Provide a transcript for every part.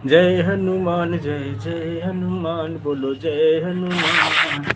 जय हनुमान जय जय हनुमान बोलो जय हनुमान।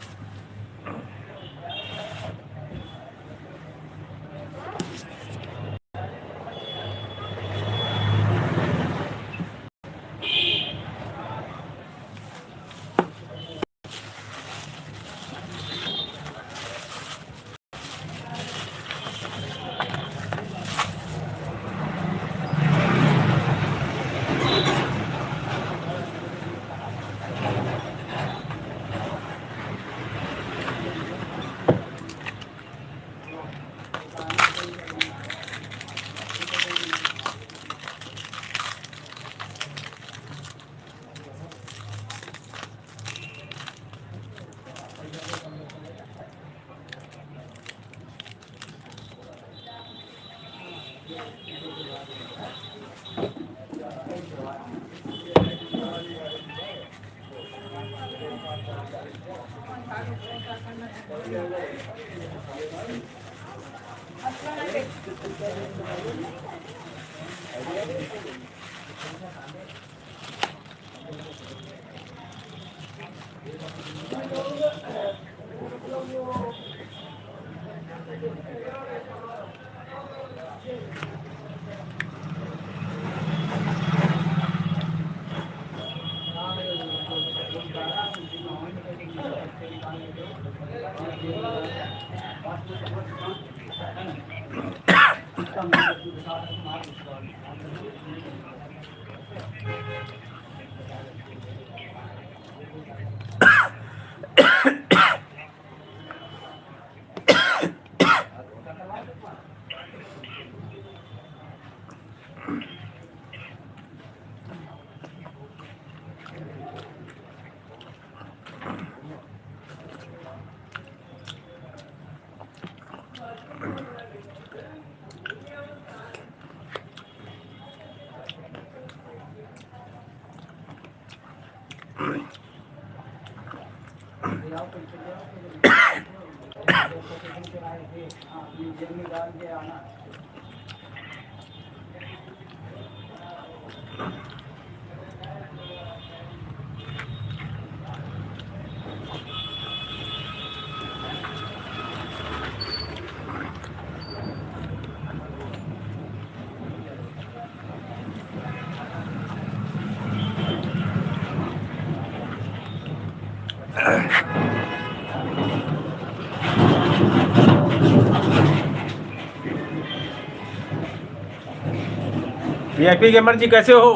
वीआईपी गेमर जी कैसे हो?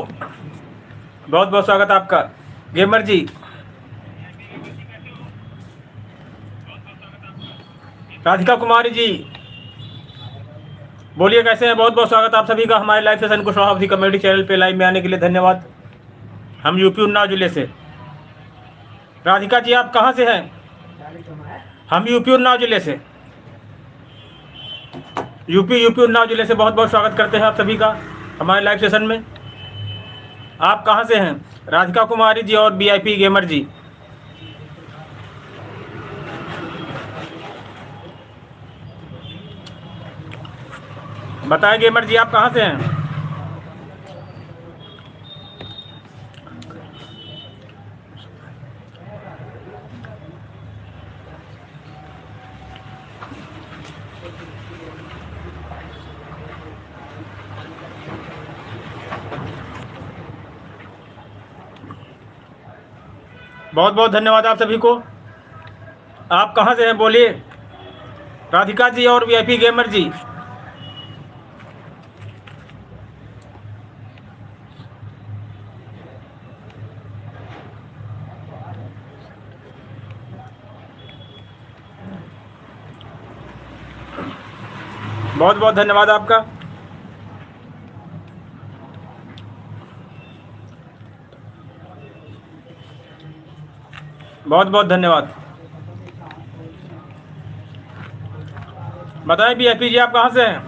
बहुत बहुत स्वागत आपका गेमर जी। राधिका कुमारी जी बोलिए कैसे हैं? बहुत बहुत स्वागत आप सभी का हमारे लाइव सेशन को शॉप कमेडी चैनल पे लाइव में आने के लिए धन्यवाद। हम यूपी उन्नाव जिले से। राधिका जी आप कहाँ से हैं? हम यूपी उन्नाव जिले से। यूपी उन्नाव जिले से बहुत बहुत स्वागत करते हैं आप सभी का हमारे लाइव सेशन में। आप कहाँ से हैं? राधिका कुमारी जी और वीआईपी गेमर जी बताएं। गेमर जी आप कहाँ से हैं? बहुत बहुत धन्यवाद आप सभी को। आप कहाँ से हैं बोलिए? राधिका जी और वीआईपी गेमर जी। बहुत बहुत धन्यवाद आपका। बहुत बहुत धन्यवाद। बताएं वीआईपी जी आप कहाँ से हैं?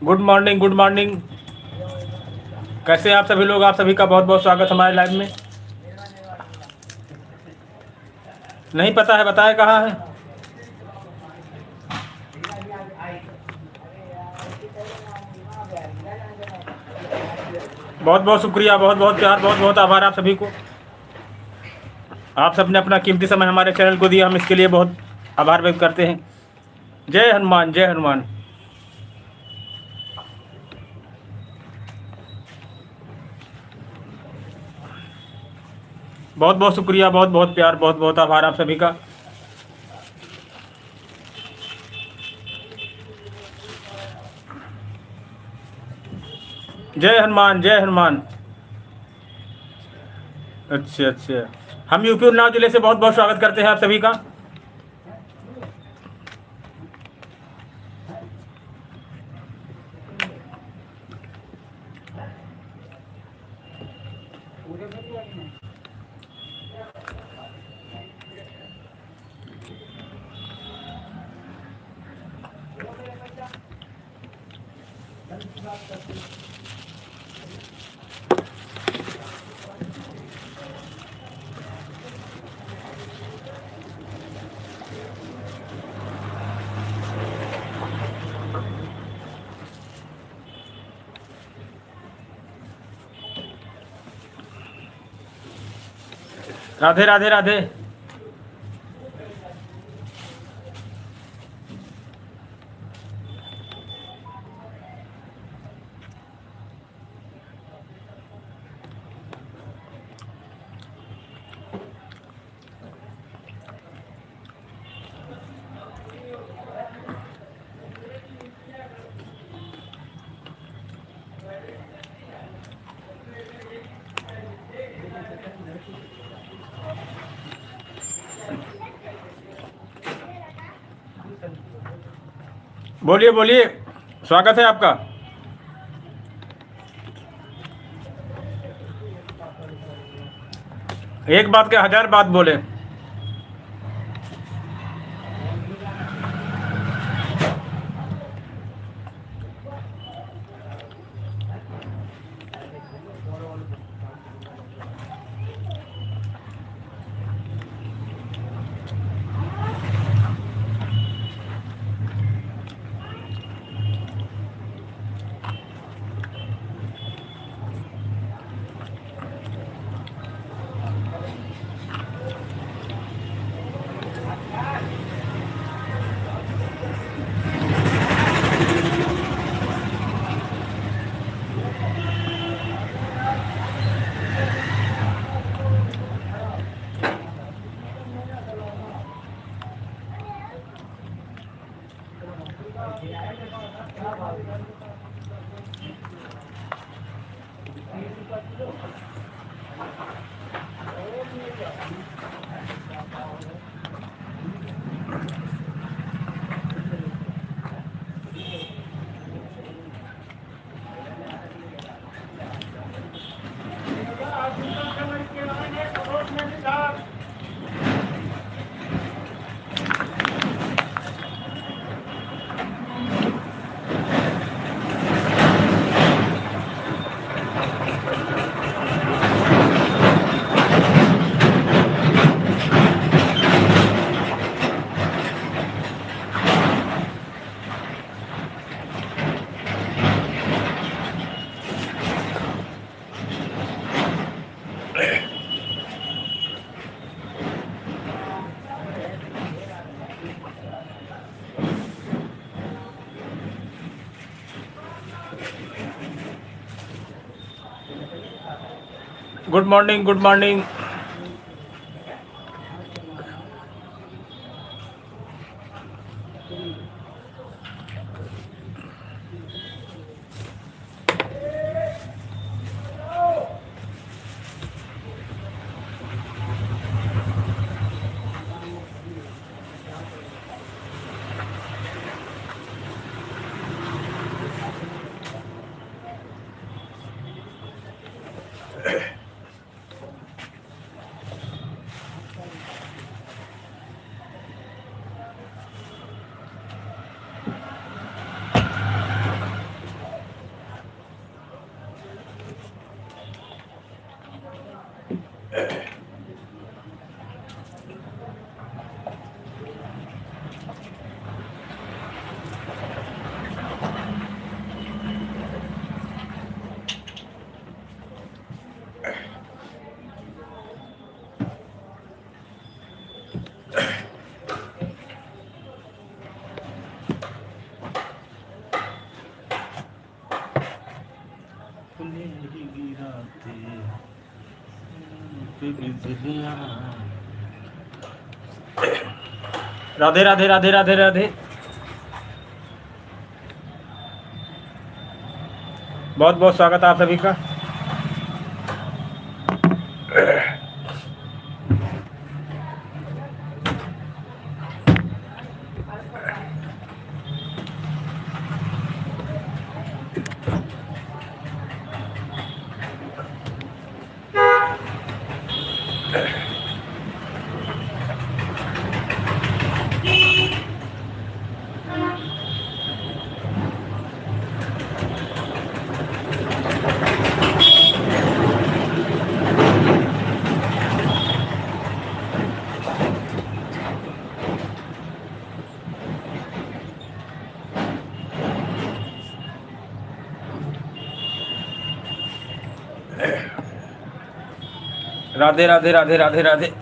Good morning, good morning. कैसे हैं आप सभी लोग? आप सभी का बहुत बहुत स्वागत हमारे लाइव में। नहीं पता है, बताएं कहाँ है। बहुत बहुत शुक्रिया, बहुत बहुत प्यार, बहुत बहुत आभार आप सभी को। आप सबने अपना कीमती समय हमारे चैनल को दिया, हम इसके लिए बहुत आभार व्यक्त करते हैं। जय हनुमान, जय हनुमान। बहुत बहुत शुक्रिया, बहुत बहुत प्यार, बहुत बहुत आभार आप सभी का। जय हनुमान, जय हनुमान। अच्छा अच्छा, हम यूपी उन्नाव जिले से बहुत बहुत स्वागत करते हैं आप सभी का। राधे राधे राधे। बोलिए बोलिए, स्वागत है आपका। एक बात के 1000 बात बोले। Good morning, good morning. Radhe Radhe Radhe Radhe Radhe. बहुत बहुत स्वागत आप सभी का। राधे राधे राधे राधे राधे।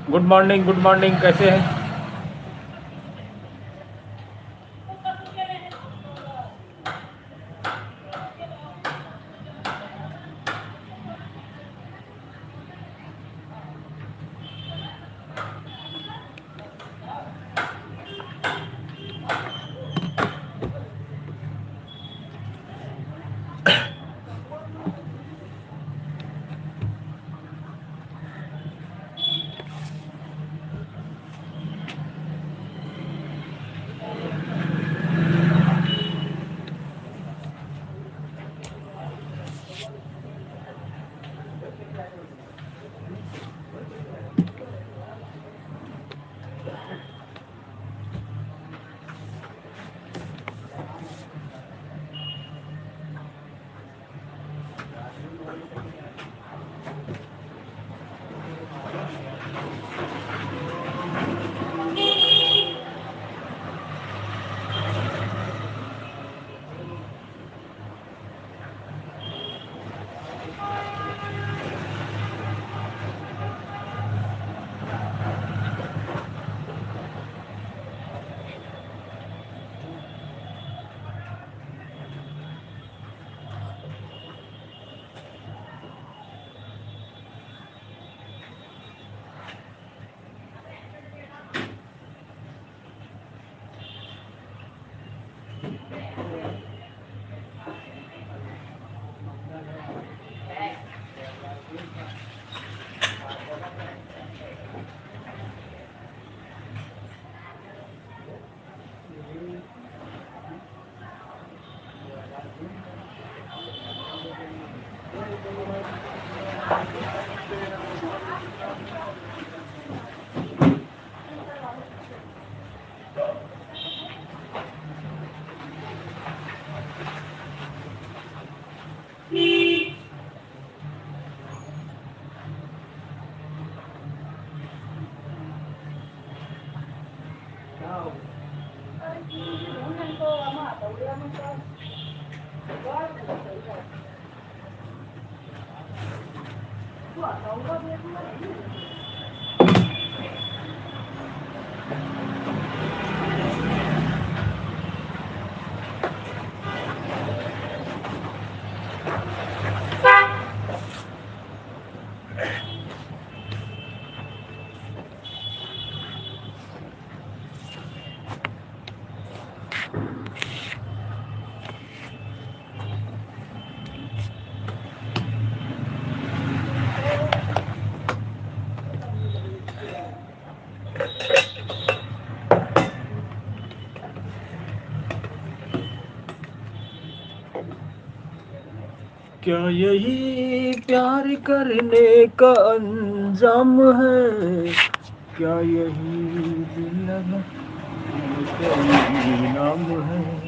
गुड मॉर्निंग, कैसे हैं? क्या यही प्यार करने का अंजाम है, क्या यही दिल लगा का नाम है।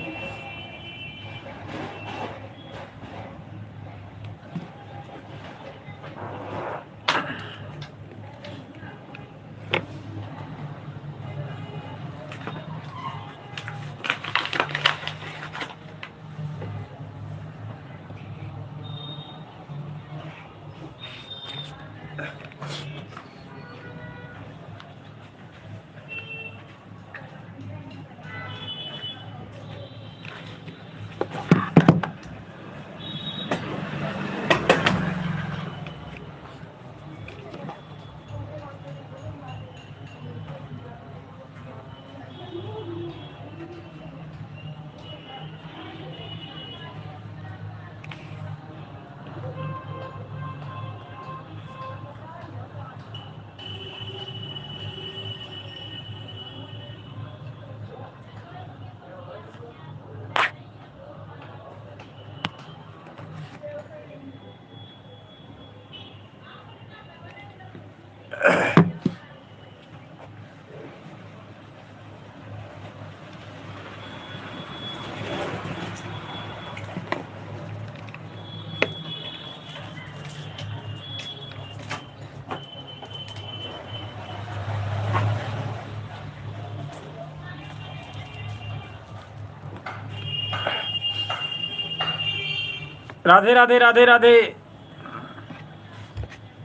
राधे राधे राधे राधे।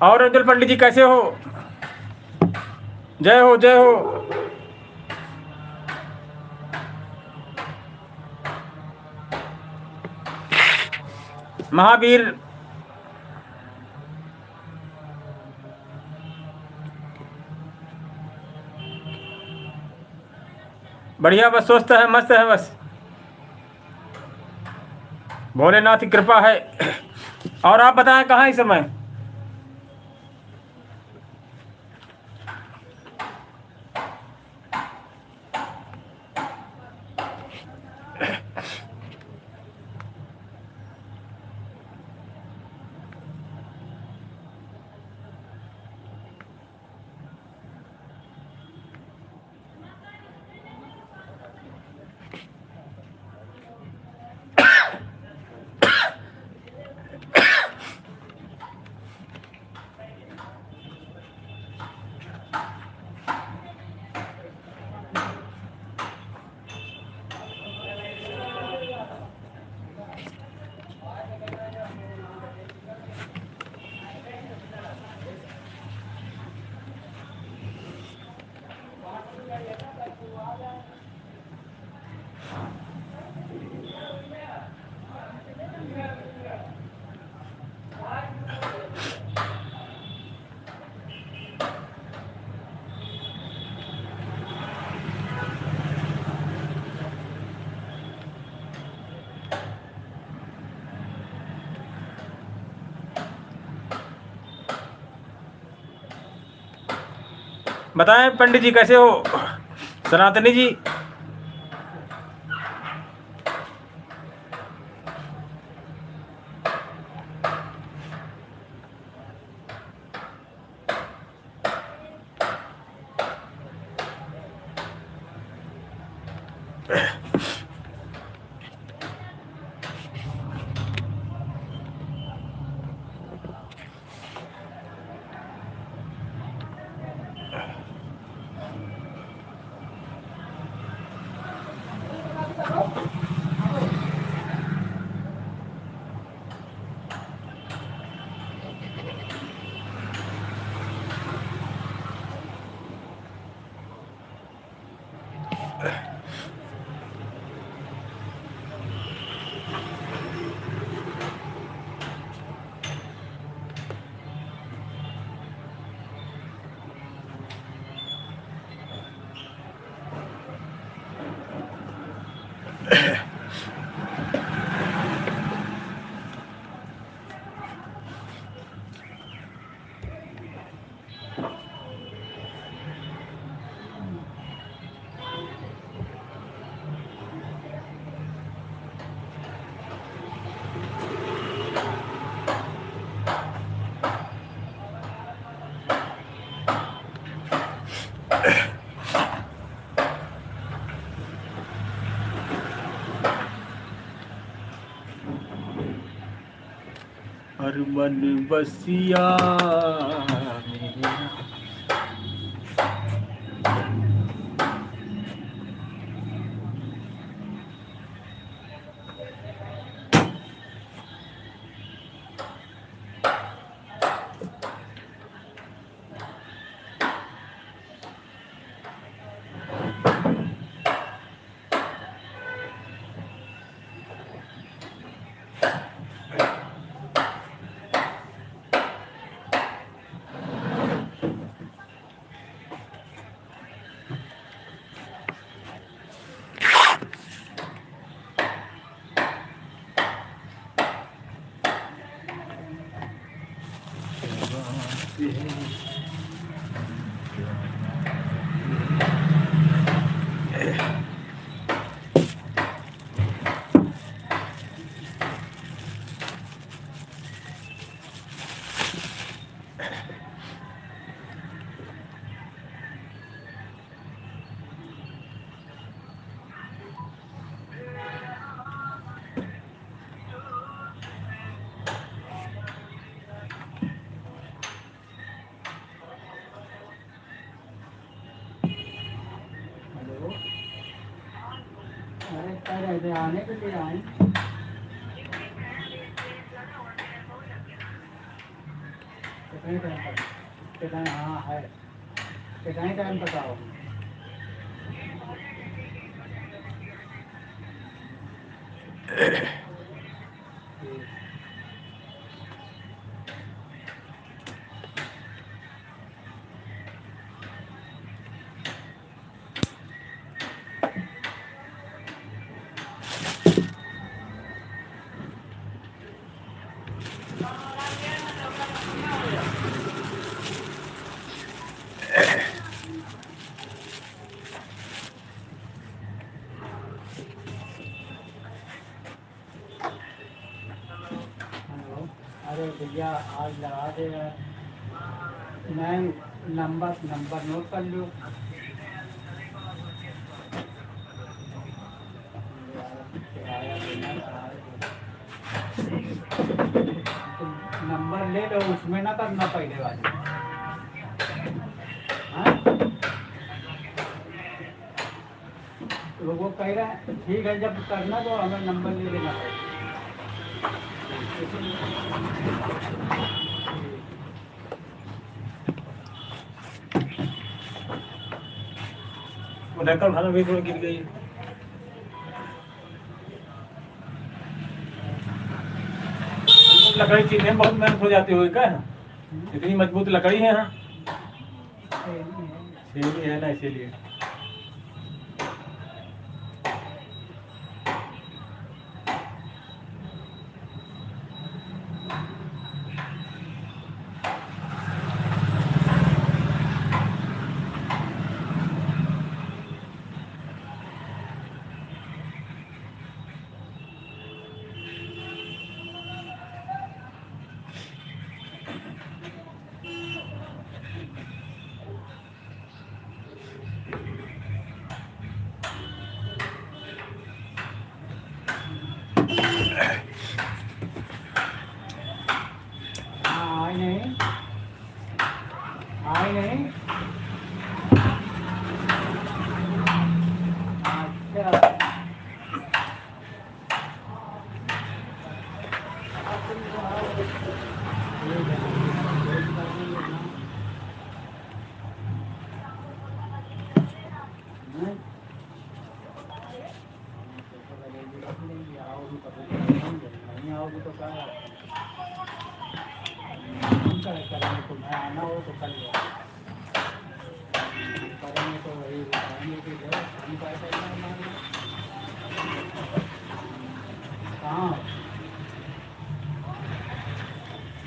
और अब्दुल पंडित जी कैसे हो? जय हो जय हो। महावीर बढ़िया, बस स्वस्थ है, मस्त है, बस भोलेनाथ की कृपा है। और आप बताएं कहाँ इस समय? बताएं पंडित जी कैसे हो? सनातनी जी हर मन बसिया मेरा। आने के लिए आए कितने टाइम तक कितने हाँ है कितने टाइम तक आओ अरे भैया आज लगा दे मैं नंबर नोट कर लो नंबर ले लो उसमें ना करना पहले वाले हाँ तो वो कह रहा है ठीक है जब करना तो हमें नंबर ले लेना पड़ेगा ढक्कन भाला भी थोड़ा गिर गई। लकड़ी चीज़ में बहुत मेहनत हो जाती होगी क्या है? इतनी मजबूत लकड़ी है यहाँ छेली है ना इसीलिए। आए नहीं आए नहीं अच्छा नहीं आओगी तो क्या करेंगे तो मैं आना हो तो कर लो करेंगे तो वही बताएंगे कि जो हम पैसा कहाँ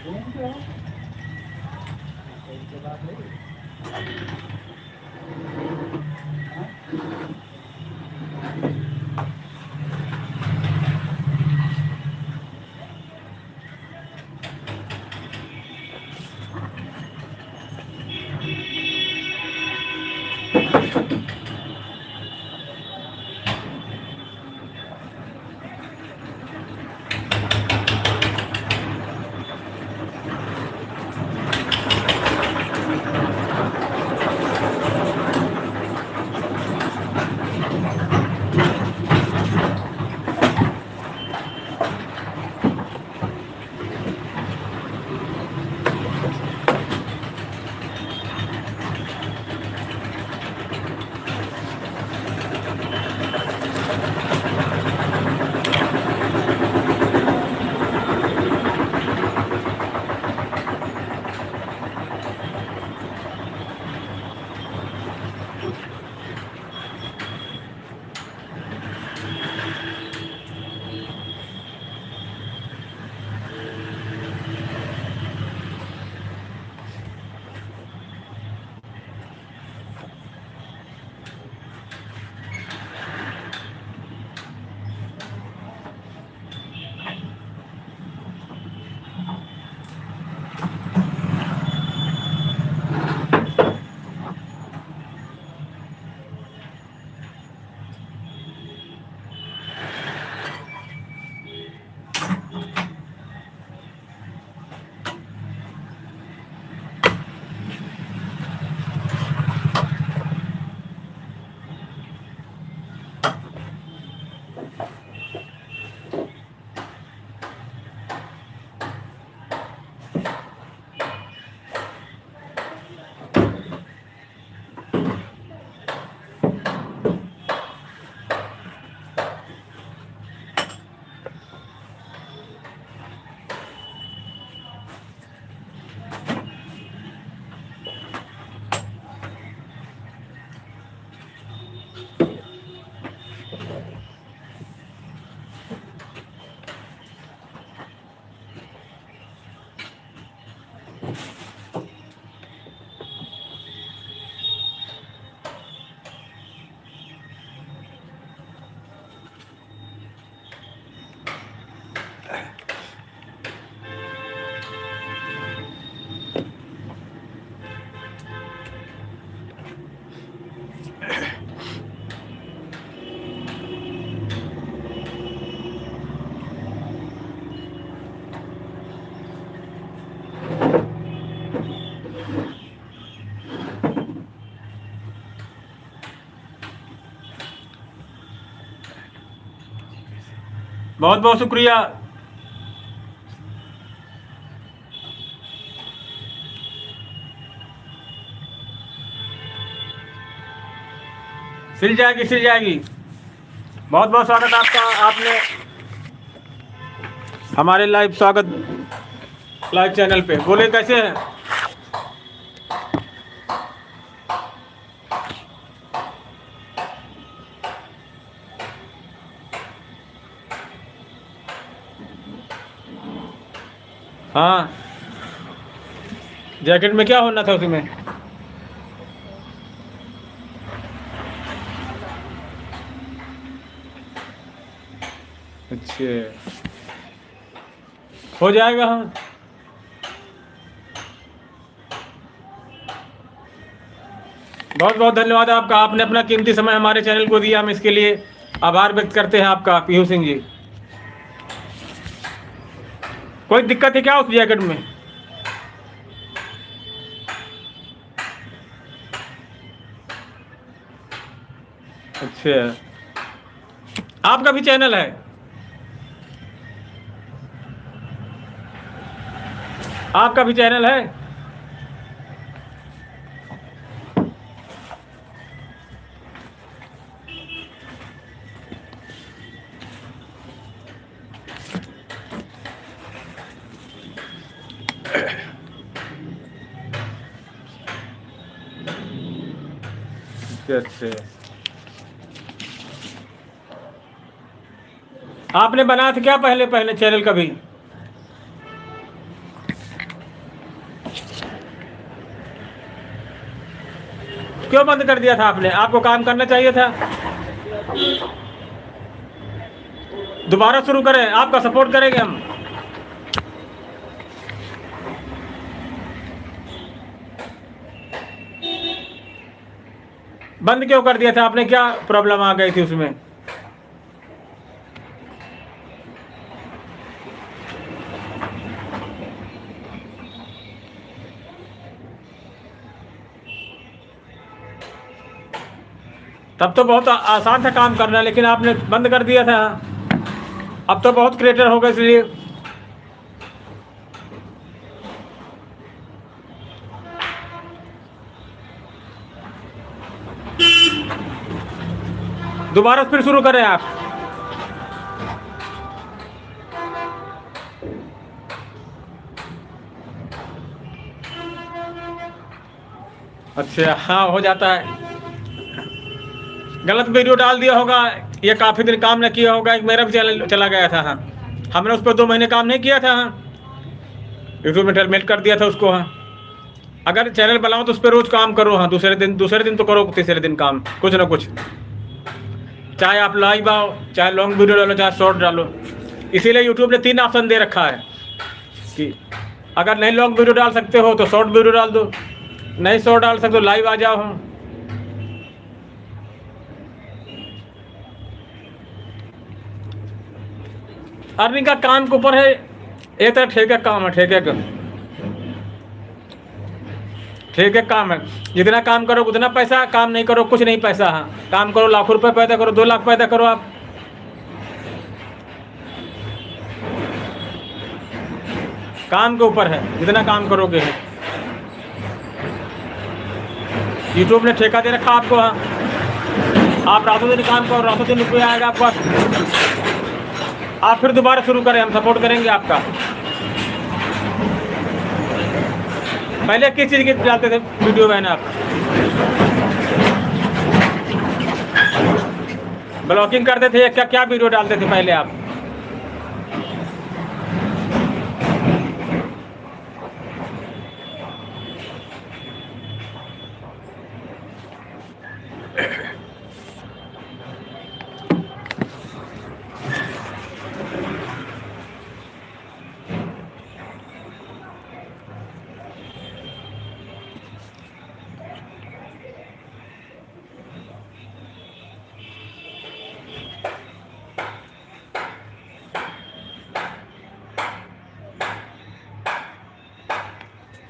घूम के इसके बाद नहीं बहुत बहुत शुक्रिया। सिल जाएगी, सिल जाएगी। बहुत बहुत स्वागत आपका। आपने हमारे लाइव चैनल पे। बोले कैसे हैं? हाँ, जैकेट में क्या होना था उसमें? अच्छा, हो जाएगा। हाँ, बहुत बहुत धन्यवाद आपका। आपने अपना कीमती समय हमारे चैनल को दिया, हम इसके लिए आभार व्यक्त करते हैं आपका, पीहू सिंह जी। कोई दिक्कत है क्या उस जैकेट में? अच्छा, आपका भी चैनल है? आपका भी चैनल है? अच्छा, आपने बनाया था क्या पहले पहले चैनल कभी? क्यों बंद कर दिया था आपने? आपको काम करना चाहिए था। दोबारा शुरू करें, आपका सपोर्ट करेंगे हम। बंद क्यों कर दिया था आपने? क्या प्रॉब्लम आ गई थी उसमें? तब तो बहुत आसान था काम करना, लेकिन आपने बंद कर दिया था। अब तो बहुत क्रिएटर हो गए इसलिए। दोबारा फिर शुरू करें आप। अच्छा, हाँ, हो जाता है। गलत वीडियो डाल दिया होगा, ये काफ़ी दिन काम न किया होगा। एक मेरा भी चैनल चला गया था। हाँ, हमने उस पर 2 महीने काम नहीं किया था। हाँ, यूट्यूब में टर्मिनेट कर दिया था उसको। हाँ, अगर चैनल बनाओ तो उस पर रोज़ काम करो। हाँ, दूसरे दिन तो करो, तीसरे दिन काम कुछ ना कुछ। चाहे आप लाइव आओ, चाहे लॉन्ग वीडियो डालो, चाहे शॉर्ट डालो। इसीलिए यूट्यूब ने 3 ऑप्शन दे रखा है कि अगर नहीं लॉन्ग वीडियो डाल सकते हो तो शॉर्ट वीडियो डाल दो, नहीं शॉर्ट डाल सकते तो लाइव आ जाओ। हाँ, अर्निंग का काम के ऊपर है। एक तरह ठेके काम है, ठेके काम है। जितना काम करो उतना पैसा, काम नहीं करो कुछ नहीं पैसा। हाँ, काम करो लाखों रुपए पैदा करो, 2 लाख पैदा करो आप। काम के ऊपर है, जितना काम करोगे। यूट्यूब ने ठेका दे रखा आपको। हाँ, आप रातों दिन काम करो, रातों दिन रुपया आएगा आपको। आप फिर दोबारा शुरू करें, हम सपोर्ट करेंगे आपका। पहले किस चीज़ की डालते थे वीडियो बहन आप? ब्लॉगिंग करते थे? क्या क्या वीडियो डालते थे पहले आप?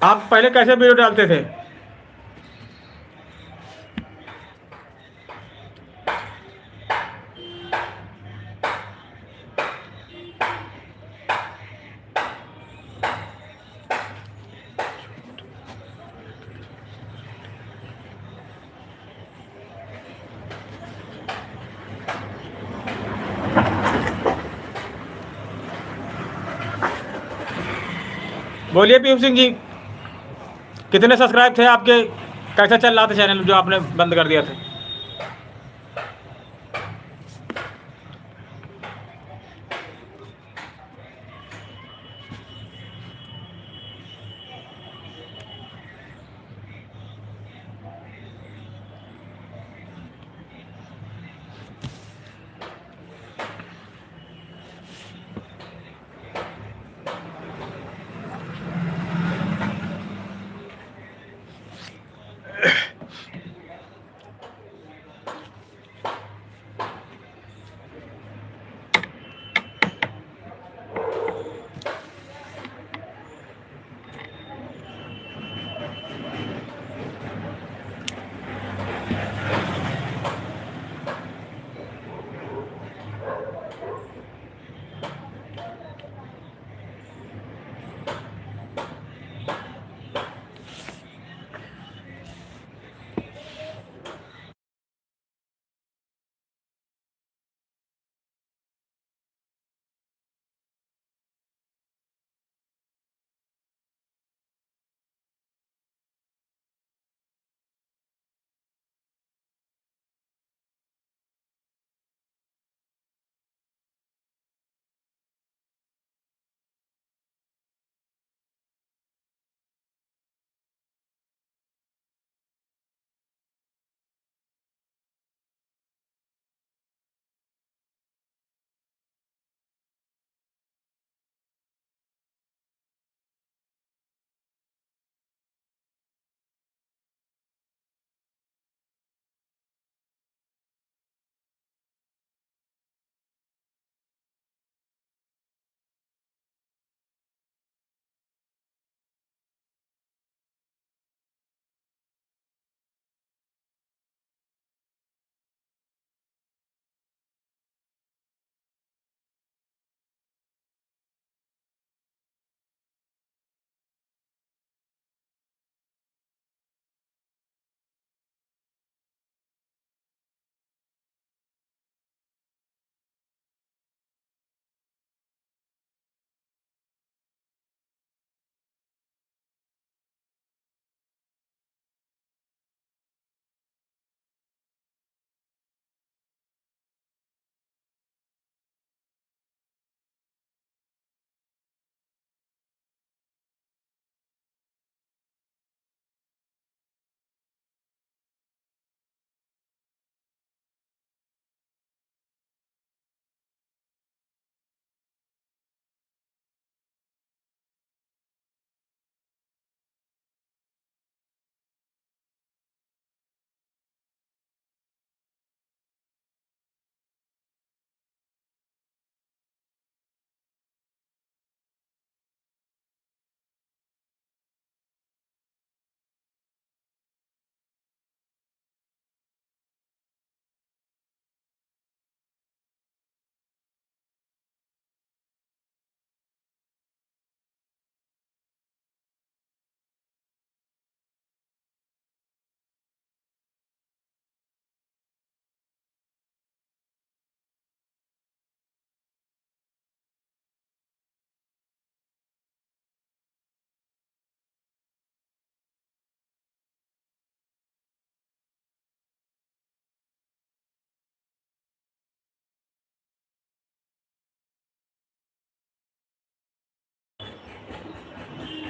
आप पहले कैसे वीडियो डालते थे? बोलिए पीयूष सिंह जी, कितने सब्सक्राइब थे आपके, कैसा चल रहा था चैनल जो आपने बंद कर दिया था?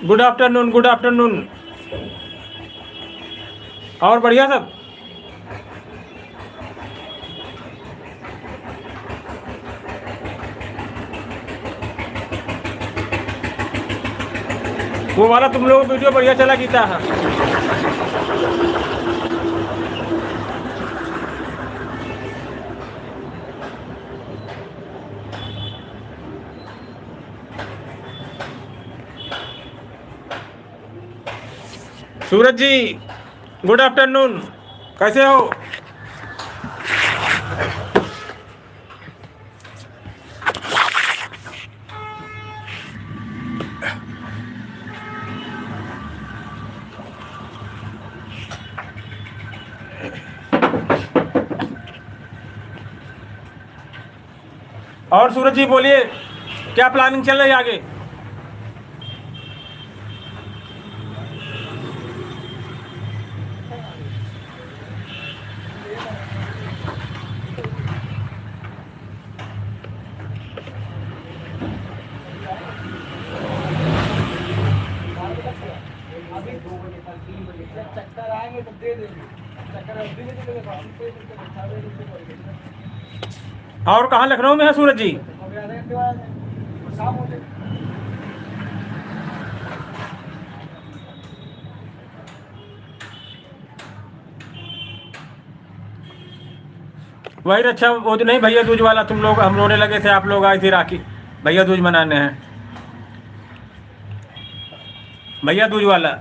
Good afternoon, good afternoon. और बढ़िया सब? वो वाला तुम लोग वीडियो बढ़िया चला गीता है। सूरज जी गुड आफ्टरनून, कैसे हो? और सूरज जी बोलिए, क्या प्लानिंग चल रही है आगे? और कहाँ लखनऊ में है सूरज जी? वही अच्छा, वो तो नहीं भैया दूज वाला तुम लोग, हम रोने लगे थे, आप लोग आए थे राखी भैया दूज मनाने हैं, भैया दूज वाला।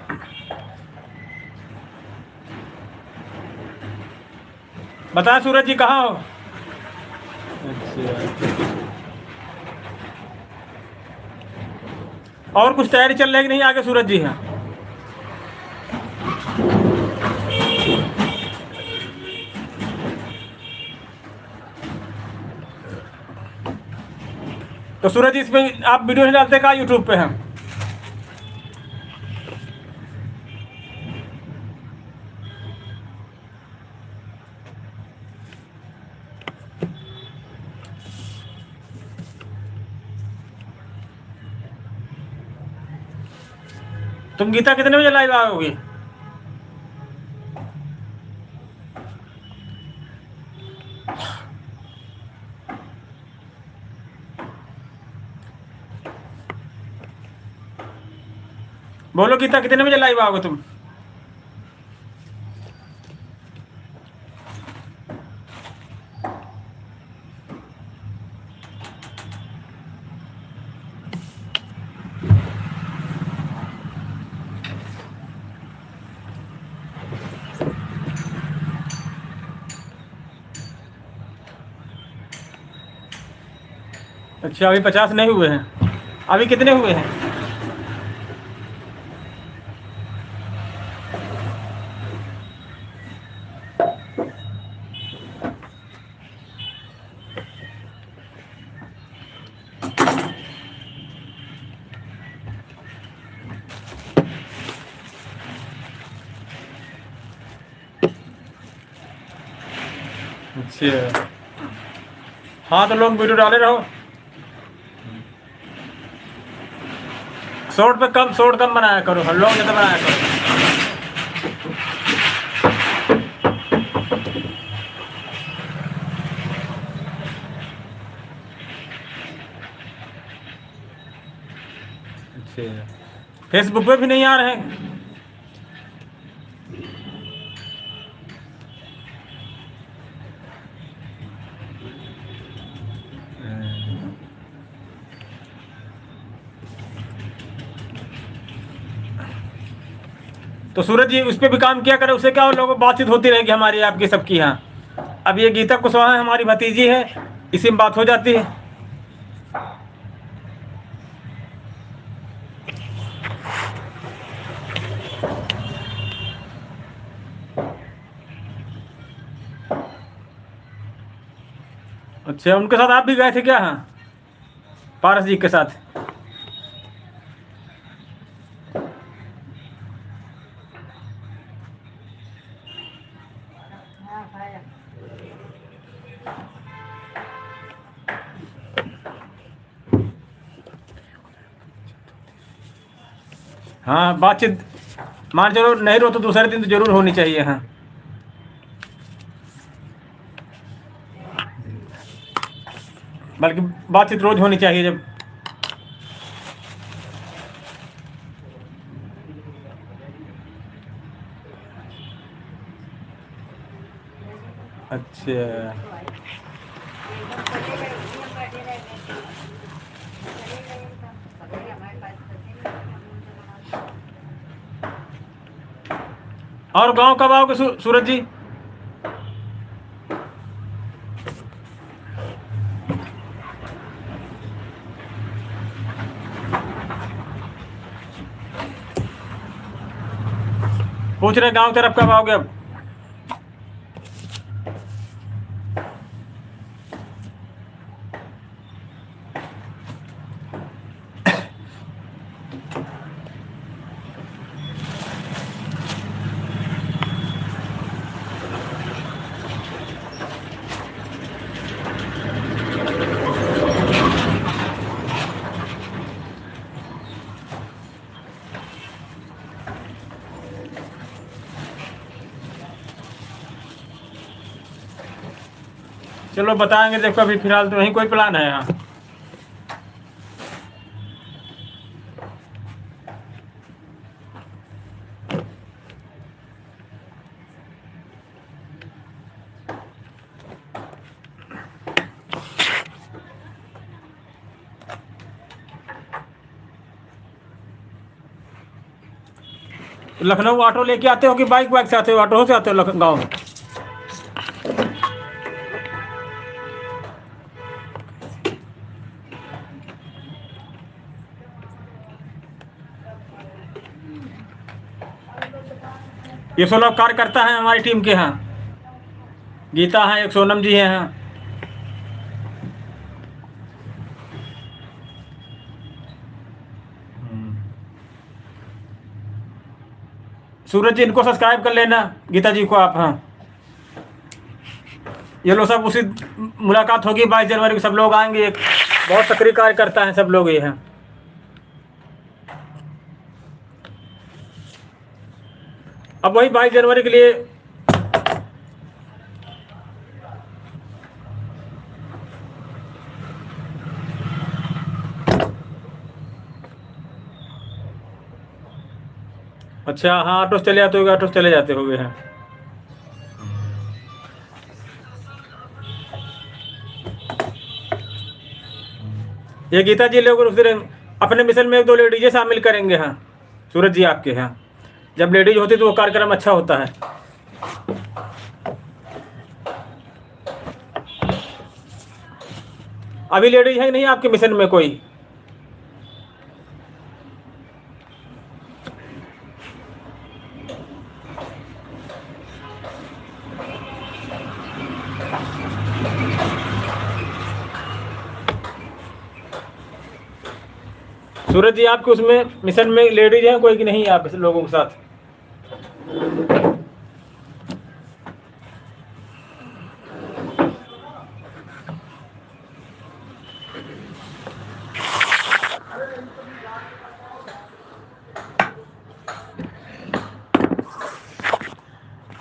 बता सूरज जी कहाँ हो? अच्छा, और कुछ तैयारी चल रही है कि नहीं आगे सूरज जी? हैं तो सूरज जी इसमें आप वीडियो नहीं डालते, कहाँ यूट्यूब पे हैं? तुम गीता कितने बजे लाइव आओगे? बोलो गीता कितने बजे लाइव आओगे तुम? अच्छा, अभी 50 नहीं हुए हैं, अभी कितने हुए हैं? अच्छा, हाँ तो लोग वीडियो डाले रहो। शॉर्ट कम बनाया करो, हर लोग ज़्यादा बनाया करो। अच्छा, फेसबुक पे भी नहीं आ रहे हैं? तो सूरज जी उस पर भी काम किया करें, उससे क्या हो, लोगों बातचीत होती रहेगी हमारी आपकी सबकी यहाँ। अब ये गीता कुशवाहा हमारी भतीजी है, इसी में बात हो जाती है। अच्छा, उनके साथ आप भी गए थे क्या? हाँ, पारस जी के साथ। हाँ, बातचीत मान चलो नहीं रो तो दूसरे दिन तो जरूर होनी चाहिए। हाँ, बल्कि बातचीत रोज होनी चाहिए जब। अच्छा, और गांव कब आओगे सूरज जी? पूछ रहे गांव तरफ कब आओगे अब? चलो बताएंगे, देखो अभी फिलहाल तो नहीं कोई प्लान है यहाँ। लखनऊ ऑटो लेके आते हो कि बाइक वाइक से आते हो? ऑटो से आते हो गाँव में? ये 16 कार्यकर्ता हैं हमारी टीम के यहाँ। गीता हैं, एक सोनम जी हैं यहाँ। सूरज जी, इनको सब्सक्राइब कर लेना, गीता जी को आप। हाँ, ये लोग सब उसी मुलाकात होगी 22 जनवरी को, सब लोग आएंगे। एक बहुत सक्रिय कार्यकर्ता हैं सब लोग ये हैं। अब वही 22 जनवरी के लिए अच्छा, हाँ ऑटो से चले जाते हो, ऑटो से चले जाते हो गए हैं। ये गीता जी लोग उस दिन अपने मिशन में 1-2 लेडीजें शामिल करेंगे। हाँ सूरज जी, आपके यहाँ जब लेडीज होती तो वो कार्यक्रम अच्छा होता है। अभी लेडीज है नहीं आपके मिशन में कोई? सूरज जी, आपके उसमें मिशन में लेडीज हैं कोई कि नहीं आप लोगों के साथ?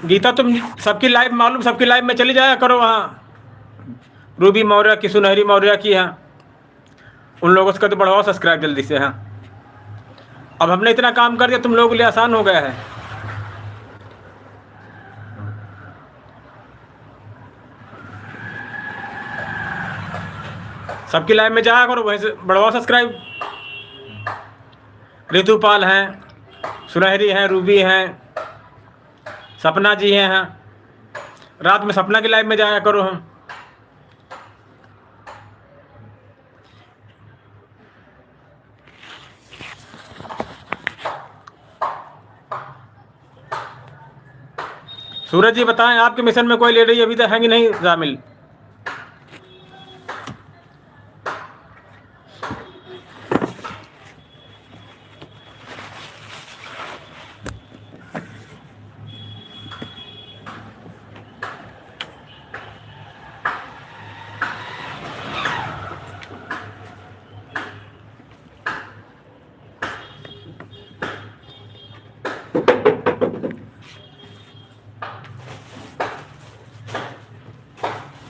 गीता, तुम सबकी लाइव मालूम, सबकी लाइव में चली जाया करो वहाँ। रूबी मौर्य की, सुनहरी मौर्य की, हाँ उन लोगों से तो बढ़ाओ सब्सक्राइब जल्दी से। हाँ, अब हमने इतना काम कर दिया, तुम लोगों के लिए आसान हो गया है। सबकी लाइव में जाया करो, वहीं से बढ़ाओ सब्सक्राइब। ऋतुपाल हैं, सुनहरी हैं, रूबी हैं, सपना जी हैं। हाँ, रात में सपना की लाइव में जाया करो। हम सूरज जी बताएं, आपके मिशन में कोई लेडी अभी तक है कि नहीं शामिल?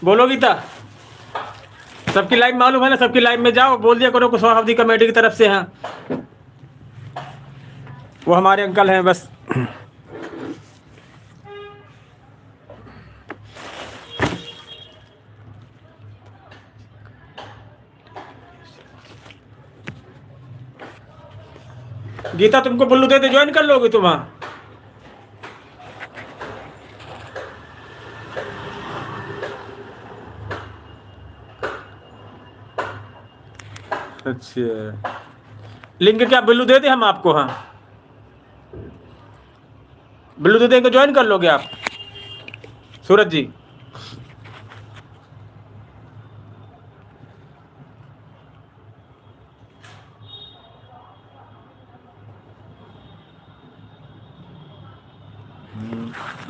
बोलो गीता, सबकी लाइव मालूम है ना? सबकी लाइव में जाओ, बोल दिया करो कुछ शहाब्दी कमेटी की तरफ से। हैं वो हमारे अंकल हैं बस। गीता, तुमको बुल्लू दे ज्वाइन कर लोगे तुम? वहाँ अच्छा, लिंक क्या बिल्लू दे दे हम आपको? हाँ, बिल्लू दे देंगे, ज्वाइन कर लोगे आप सूरज जी?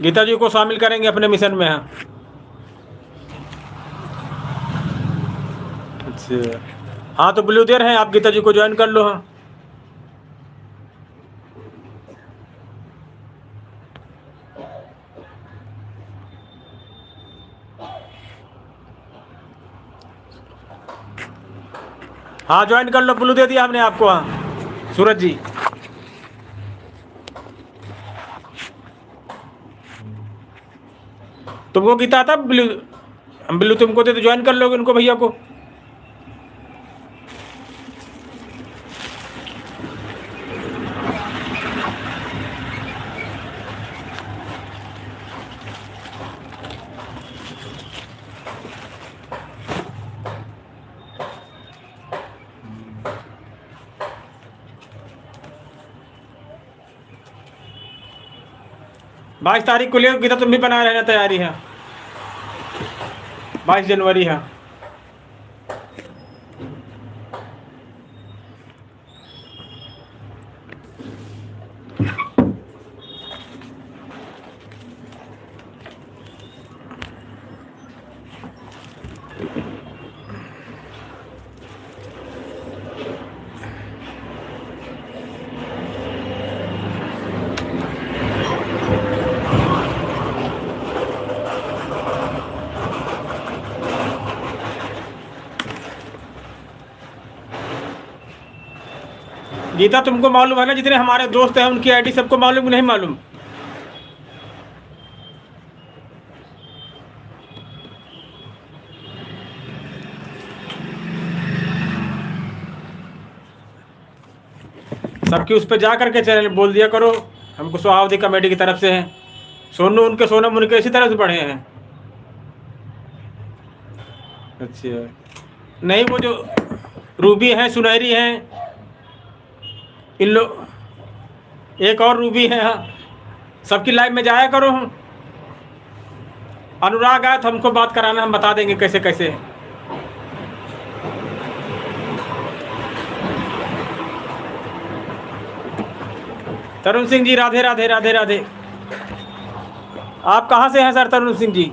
गीता जी को शामिल करेंगे अपने मिशन में। हाँ अच्छा, हाँ तो ब्लू देर हैं आप, गीता जी को ज्वाइन कर लो। हाँ हाँ ज्वाइन कर लो, ब्लू दे दिया हमने आपको। हाँ सूरज जी, तुमको गीता था ब्लू, ब्लू तुमको दे तो ज्वाइन कर लोगे उनको, भैया को। बाईस तारीख को ले गीता, तुम भी बना रहना तैयारी है। 22 जनवरी है। गीता तुमको मालूम है ना, जितने हमारे दोस्त हैं उनकी आईडी सबको मालूम, नहीं मालूम? सबकी उस पर जा करके चैनल बोल दिया करो, हमको सुहावती कमेटी की तरफ से है। सोनू उनके, सोनम उनके इसी तरह से बढ़े हैं। अच्छा, नहीं वो जो रूबी हैं, सुनहरी हैं, इन लोग, एक और रूबी है। हाँ, सबकी लाइव में जाया करो। हम अनुराग आए तो हमको बात कराना, हम बता देंगे कैसे कैसे। तरुण सिंह जी, राधे राधे राधे राधे। आप कहाँ से हैं सर तरुण सिंह जी?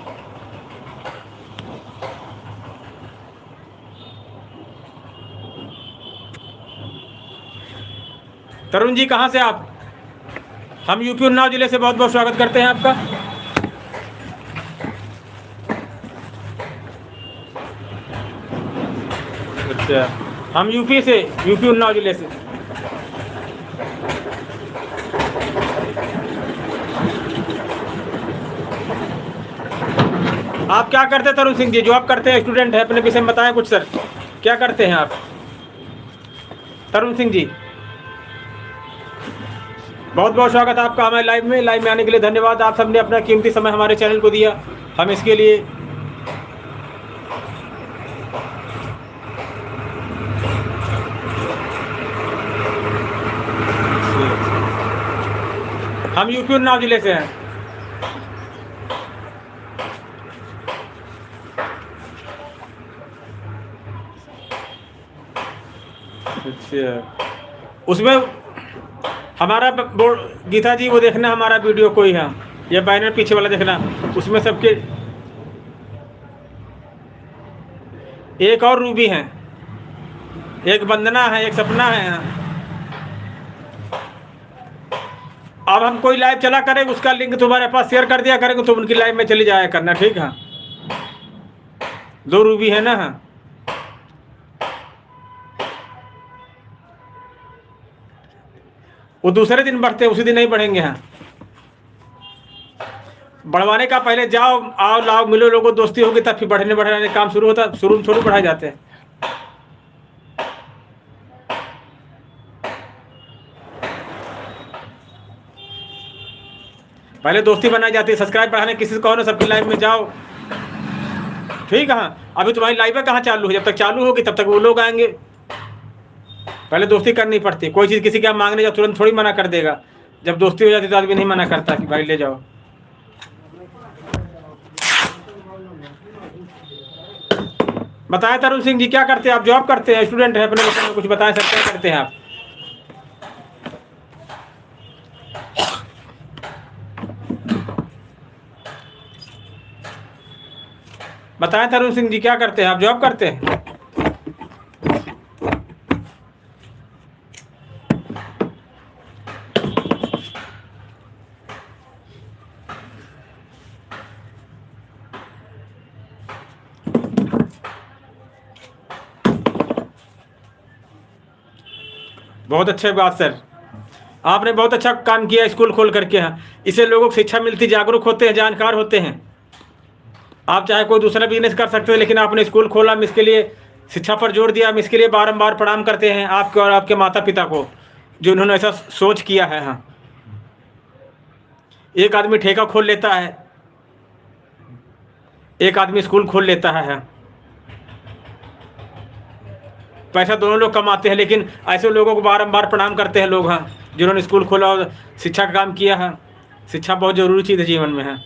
तरुण जी कहाँ से आप? हम यूपी उन्नाव जिले से बहुत बहुत स्वागत करते हैं आपका। अच्छा, हम यूपी से, यूपी उन्नाव जिले से। आप क्या करते हैं तरुण सिंह जी? जॉब करते हैं, स्टूडेंट है? अपने विषय में बताएं कुछ सर, क्या करते हैं आप तरुण सिंह जी? बहुत बहुत स्वागत है आपका हमारे लाइव में आने के लिए धन्यवाद। आप सबने अपना कीमती समय हमारे चैनल को दिया, हम इसके लिए हम यूपी उन्नाव जिले से हैं। अच्छा, उसमें हमारा गीता जी वो देखना, हमारा वीडियो कोई है, ये बैनर पीछे वाला देखना, उसमें सबके एक और रूबी हैं, एक वंदना है, एक सपना है। अब हम कोई लाइव चला करेंगे, उसका लिंक तुम्हारे पास शेयर कर दिया करेंगे, तुम उनकी लाइव में चली जाया करना, ठीक है? 2 रूबी है ना। हाँ, वो दूसरे दिन बढ़ते हैं, उसी दिन नहीं बढ़ेंगे। हाँ, बढ़वाने का पहले जाओ, आओ लाओ मिलो, लोगों दोस्ती होगी तब फिर बढ़ाने काम शुरू होता, शुरू में थोड़ी बढ़ाए जाते हैं। पहले दोस्ती बनाई जाती है, सब्सक्राइब बढ़ाने किसी से कहो ना, सबकी लाइव में जाओ, ठीक है? हाँ, अभी तुम्हारी लाइव कहाँ चालू है? जब तक चालू होगी तब तक वो लोग आएंगे। पहले दोस्ती करनी पड़ती है, कोई चीज़ किसी का मांगने जाओ तुरंत थोड़ी मना कर देगा। जब दोस्ती हो जाती तो आदमी नहीं मना करता कि भाई ले जाओ। बताएं तरुण सिंह जी, क्या करते हैं आप? जॉब करते हैं, स्टूडेंट हैं? अपने विषय में कुछ बताएं सर, क्या करते हैं आप? बताएं तरुण सिंह जी, क्या करते हैं आप? जॉब करते हैं? बहुत अच्छी बात सर, आपने बहुत अच्छा काम किया स्कूल खोल करके। हाँ, इससे लोगों को शिक्षा मिलती, जागरूक होते हैं, जानकार होते हैं। आप चाहे कोई दूसरा बिजनेस कर सकते हो, लेकिन आपने स्कूल खोला, हम इसके लिए शिक्षा पर जोर दिया। हम इसके लिए बारंबार प्रणाम करते हैं आपके और आपके माता पिता को, जो उन्होंने ऐसा सोच किया है। हाँ, एक आदमी ठेका खोल लेता है, एक आदमी स्कूल खोल लेता है। हाँ, पैसा दोनों लोग कमाते हैं, लेकिन ऐसे लोगों को बारंबार प्रणाम करते हैं लोग। हाँ, जिन्होंने स्कूल खोला और शिक्षा का काम किया है। शिक्षा बहुत ज़रूरी चीज़ है जीवन में। है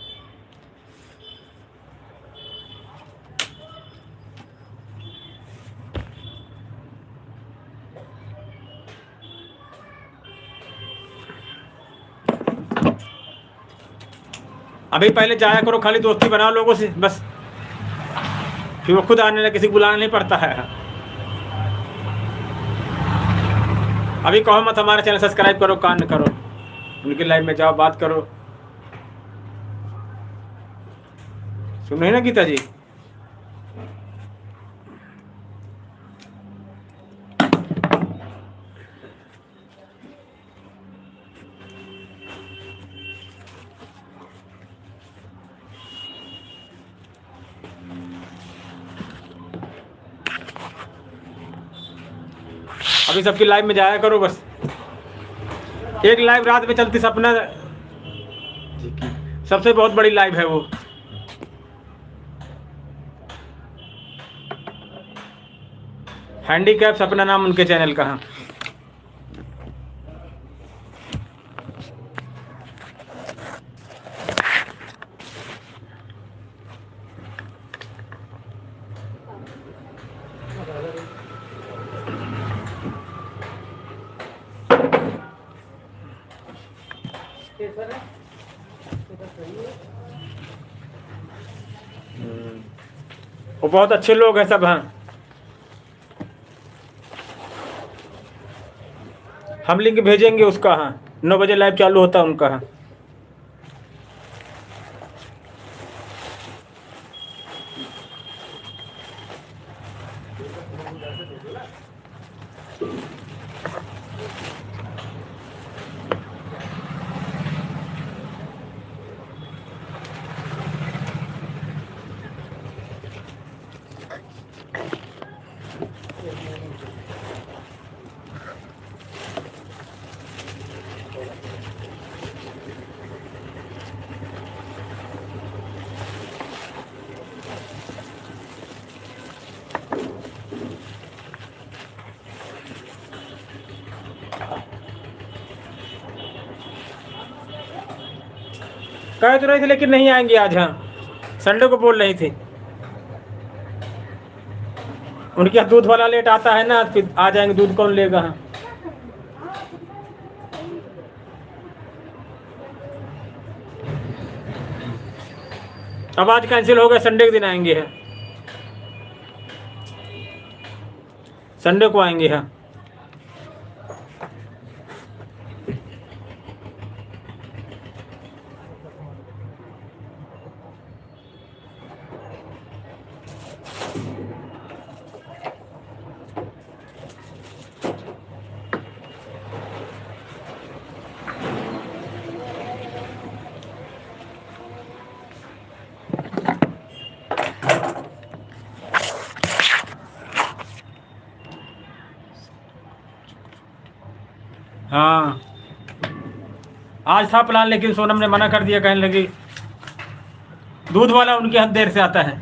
अभी पहले जाया करो, खाली दोस्ती बनाओ लोगों से बस, फिर वो खुद आने लगे, किसी को बुलाना नहीं पड़ता है। अभी कहो मत हमारा चैनल सब्सक्राइब करो, कान करो, उनकी लाइव में जाओ, बात करो। सुन रहे ना गीता जी? अभी सबकी लाइव में जाया करो बस। एक लाइव रात में चलती सपना सबसे बहुत बड़ी लाइव है वो। हैंडीकैप सपना नाम उनके चैनल का है। वो बहुत अच्छे लोग हैं सब। हाँ, हम लिंक भेजेंगे उसका। हाँ, 9 बजे लाइव चालू होता है उनका। हाँ, कह तो रही थी लेकिन नहीं आएंगे आज। हाँ, संडे को बोल रही थी। उनके यहाँ दूध वाला लेट आता है ना, फिर आ जाएंगे। दूध कौन लेगा? हाँ, अब आज कैंसिल हो गया, संडे के दिन आएंगे। हैं, संडे को आएंगे। हाँ, हाँ, आज था प्लान, लेकिन सोनम ने मना कर दिया। कहने लगी दूध वाला उनके यहाँ देर से आता है,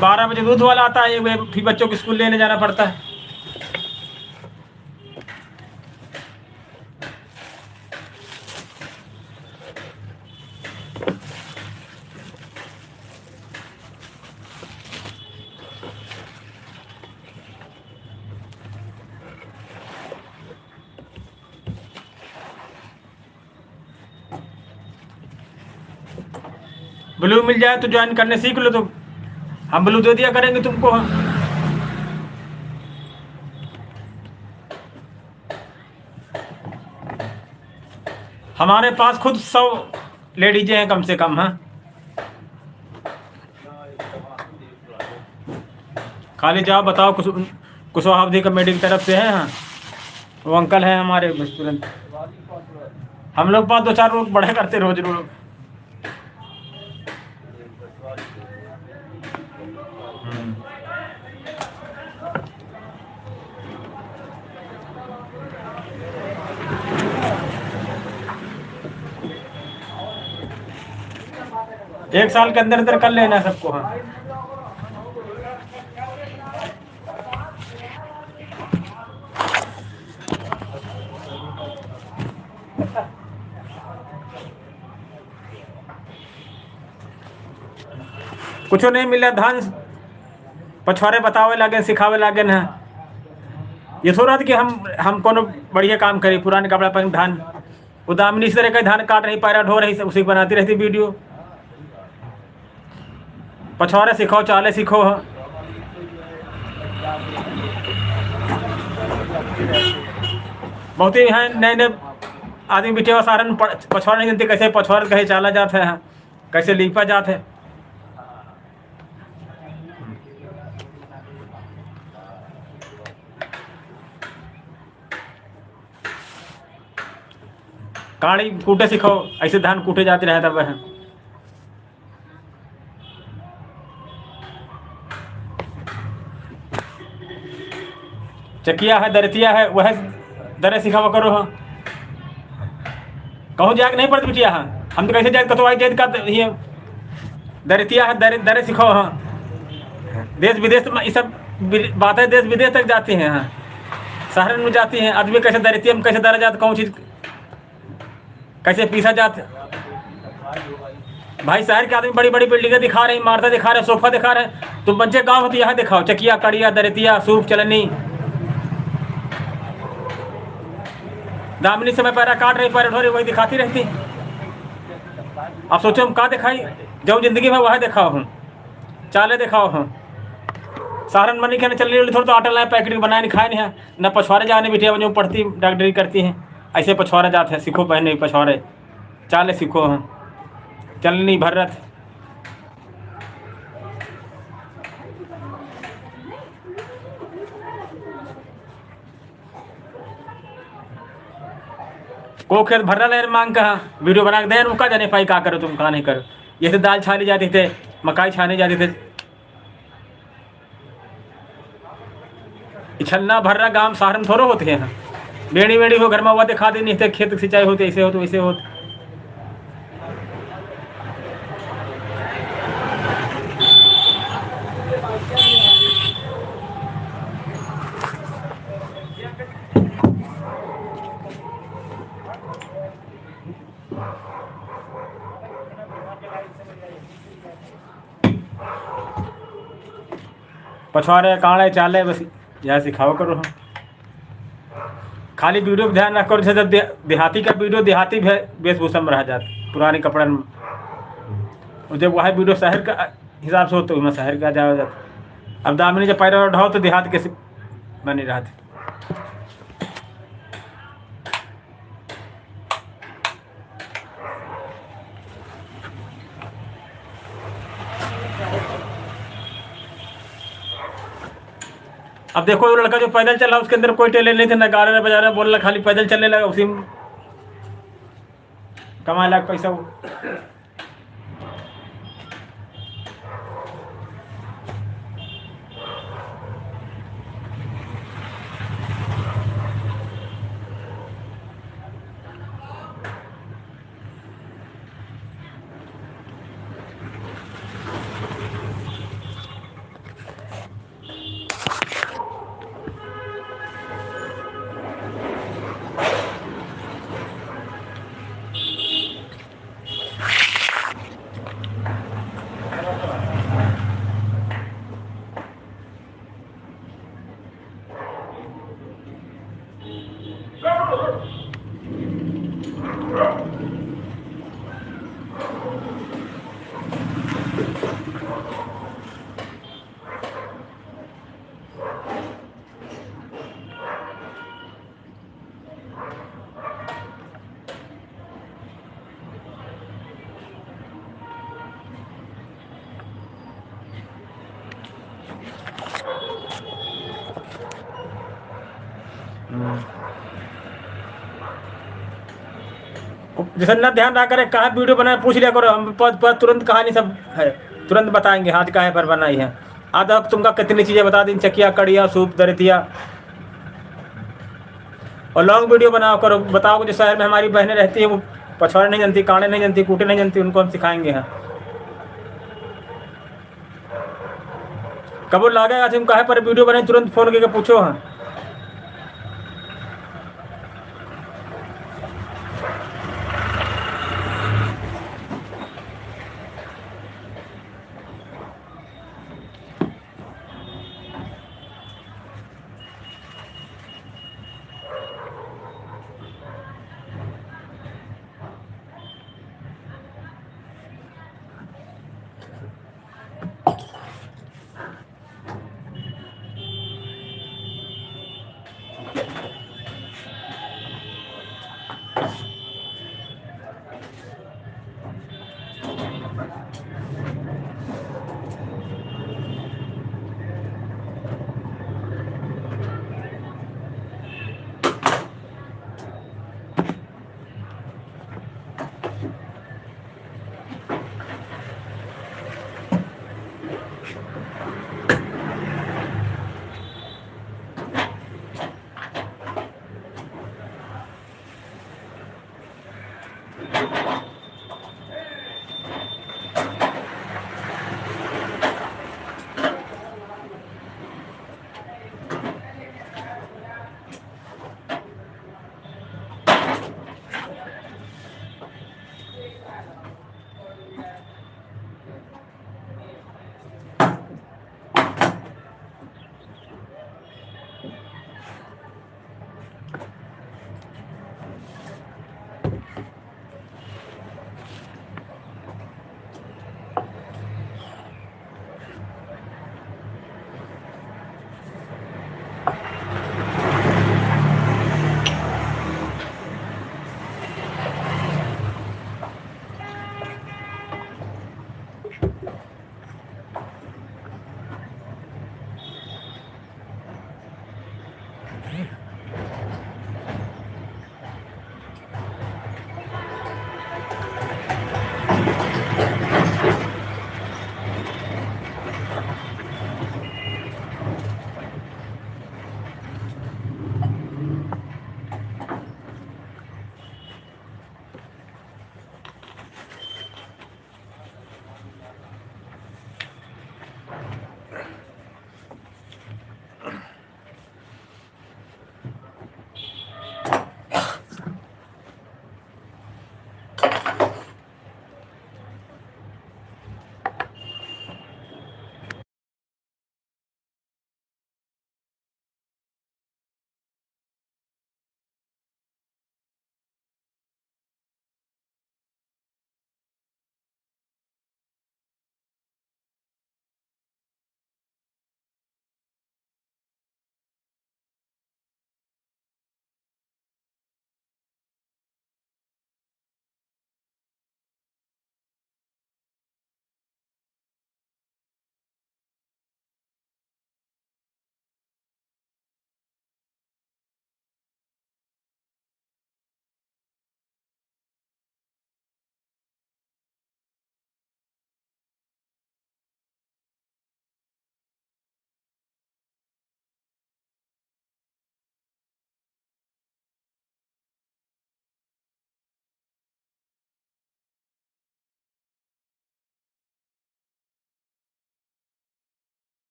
12 बजे दूध वाला आता है, फिर बच्चों को स्कूल लेने जाना पड़ता है। ब्लू मिल जाए तो ज्वाइन करने सीख लो, तो हम ब्लू दे दिया करेंगे तुमको। हमारे पास खुद 100 लेडीजें हैं कम से कम। हाँ, खाली जाओ बताओ कुशवाहा अवधी कमेटी की तरफ से है। हाँ, वो अंकल हैं हमारे रेस्टोरेंट। हम लोग 5-2-4 लोग बढ़े करते रोज रोज। एक साल के अंदर अंदर कर लेना सबको। हाँ कुछ नहीं मिला, धान पछवारे बतावे लागे, सिखावे लागे ना। ये थोड़ा था कि हम कोनो बढ़िया काम करी, पुराने कपड़ा पहन धान उदामनी से तरह धान काट रही, पैरा ढो रही, उसी बनाती रहती वीडियो। पछवारे सिखाओ, चाले सीखो। हाँ बहुत ही यहाँ नए नए आदमी बिटे हुआ सारन पछवाड़ा नहीं जानते, कैसे पछवाड़ कहे चाला जाता है, कैसे लीपा जाता है। काड़ी कूटे सिखाओ, ऐसे धान कूटे जाते रहता वह। चकिया है, दरतिया है, वह दरे सिखावा करो। हाँ कहूँ जाके नहीं पड़ती बिटिया। हाँ हम तो कैसे जाए कतो आई जाए का ये दरतिया है, दरे सिखाओ। हाँ देश विदेश में ये सब बातें देश विदेश तक जाती हैं। हाँ शहर में जाती हैं, आदमी कैसे दरतिया में कैसे दरा जाता, कौन चीज़ कैसे पीसा जाता। भाई शहर के आदमी बड़ी बड़ी बिल्डिंगें दिखा रहे, इमारतें दिखा रहे, सोफा दिखा रहे, तुम बच्चे गाँव होती यहाँ दिखाओ, चकिया, कड़िया, दरतिया, सूप, चलनी। दामिनी समय पैरा काट रही, पैरा ढो रही, वही दिखाती रहती। अब सोचो हम कहाँ दिखाई, जो जिंदगी में वह दिखाओ हूँ, चाले दिखाओ हूँ। सहारन मनी कहने चल रही, थोड़ा तो आटा लाए, पैकेट बनाए नहीं, खाए नहीं है न। पछवारे जाने बिटिया जो पढ़ती डॉक्टरी करती हैं, ऐसे पछवारे जाते हैं, सीखो पहने पछवारे, चाले सीखो। हाँ चलनी, भरत। को खेत भर ले मांग कहा वीडियो बना के दे, रुका जाने पाई का करो तुम, कहाँ नहीं करो। ये से दाल छानी जाती थे, मकाई छानी जाती थे, छलना भर्रा गांव शहर में थोड़े होते हैं। बेड़ी बेड़ी हो घर में हुआ दिखा दी नहीं थे, खेत सिंचाई होती, ऐसे हो तो वैसे हो। पछवारे, कांड़े, चाले, बस यह सिखाओ करो। हम खाली वीडियो पर ध्यान रख करो, जैसे जब देहाती का वीडियो देहाती वेशभूषा में रह जाता, पुराने कपड़े में। और जब वह वीडियो शहर का हिसाब से हो तो उसमें शहर का जाता। अब दामिनी जब पैर ढाओ तो देहात कैसे बनी रहा था। अब देखो वो लड़का जो पैदल चल रहा, उसके अंदर कोई टैलेंट नहीं थे, ना गा रहा, बजा रहा, बोल रहा, खाली पैदल चलने लगा, उसी में कमा लाख पैसा वो। जैसे ना ध्यान ना करे कहाँ वीडियो बनाए पूछ लिया करो, हम तुरंत कहानी सब है, तुरंत बताएंगे हाथ काहे पर बनाई है। आधा वक्त तुमका कितनी चीज़ें बता दी, चकिया कड़िया सूप दरितिया। और लॉन्ग वीडियो बनाओ करो, बताओ जो शहर में हमारी बहनें रहती हैं वो पछवाड़े नहीं जानती, कांडे नहीं जानती, कूटे नहीं जानती, उनको हम सिखाएंगे हैं। कबो लागेगा तुम कहे पर वीडियो बनाए तुरंत फ़ोन करके पूछो हाँ।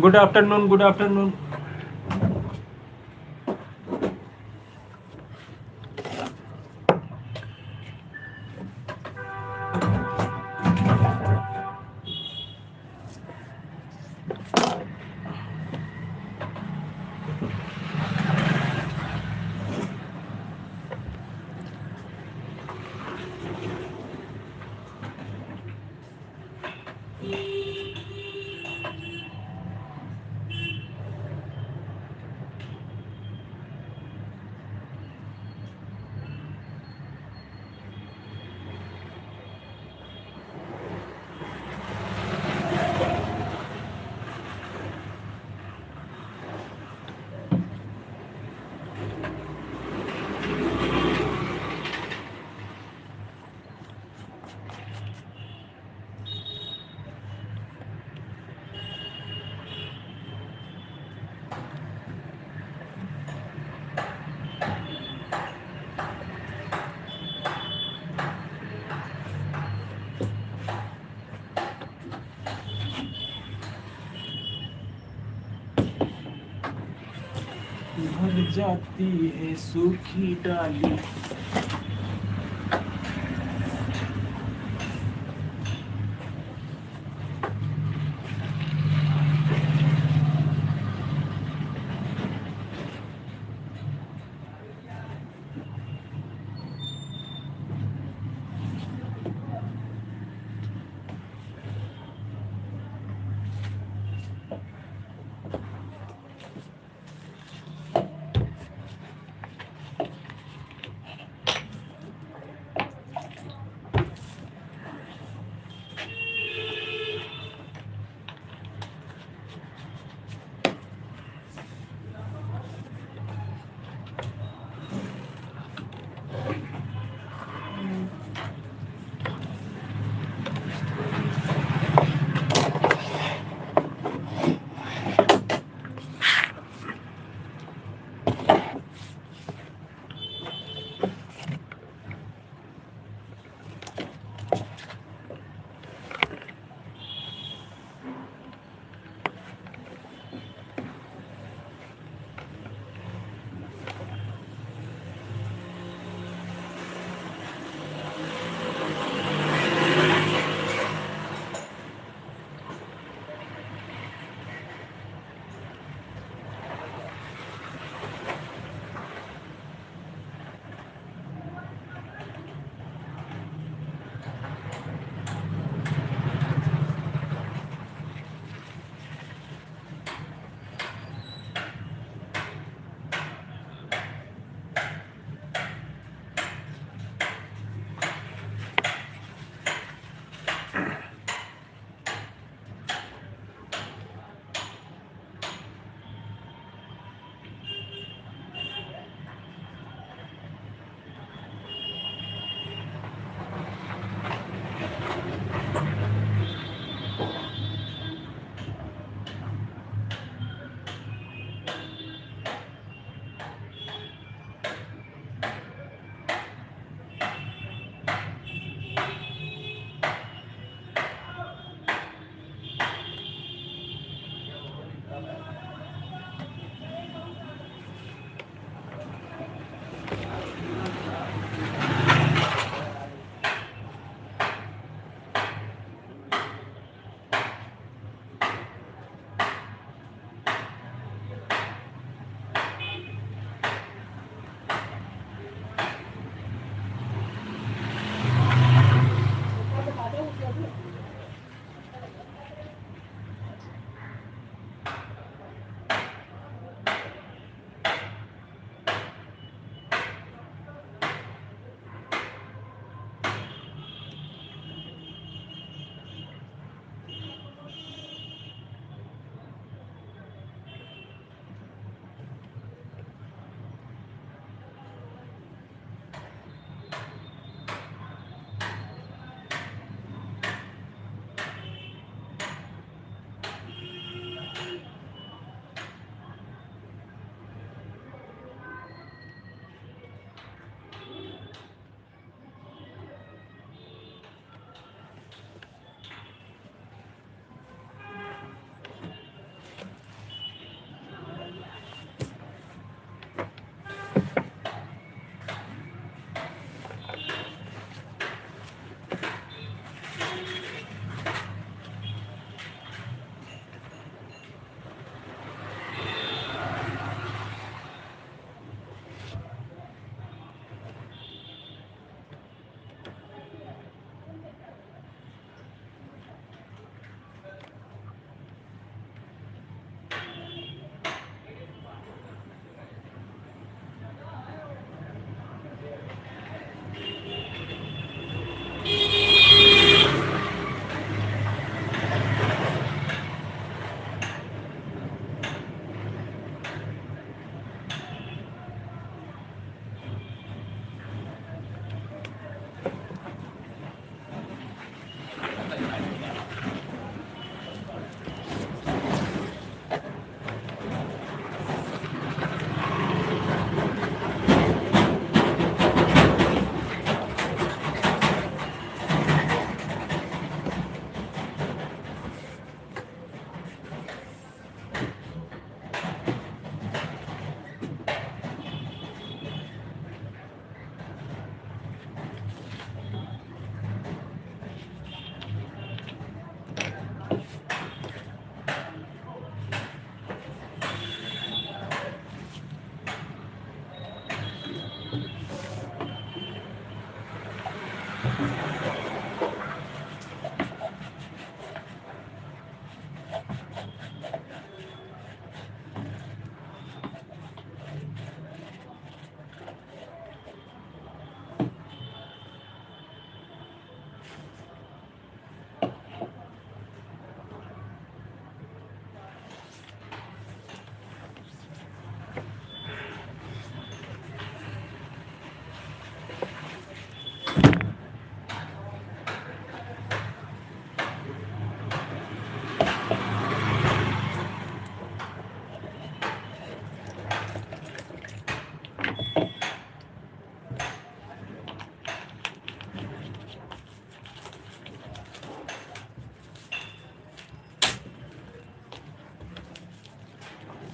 Good afternoon, good afternoon. भर जाती है सूखी डाली।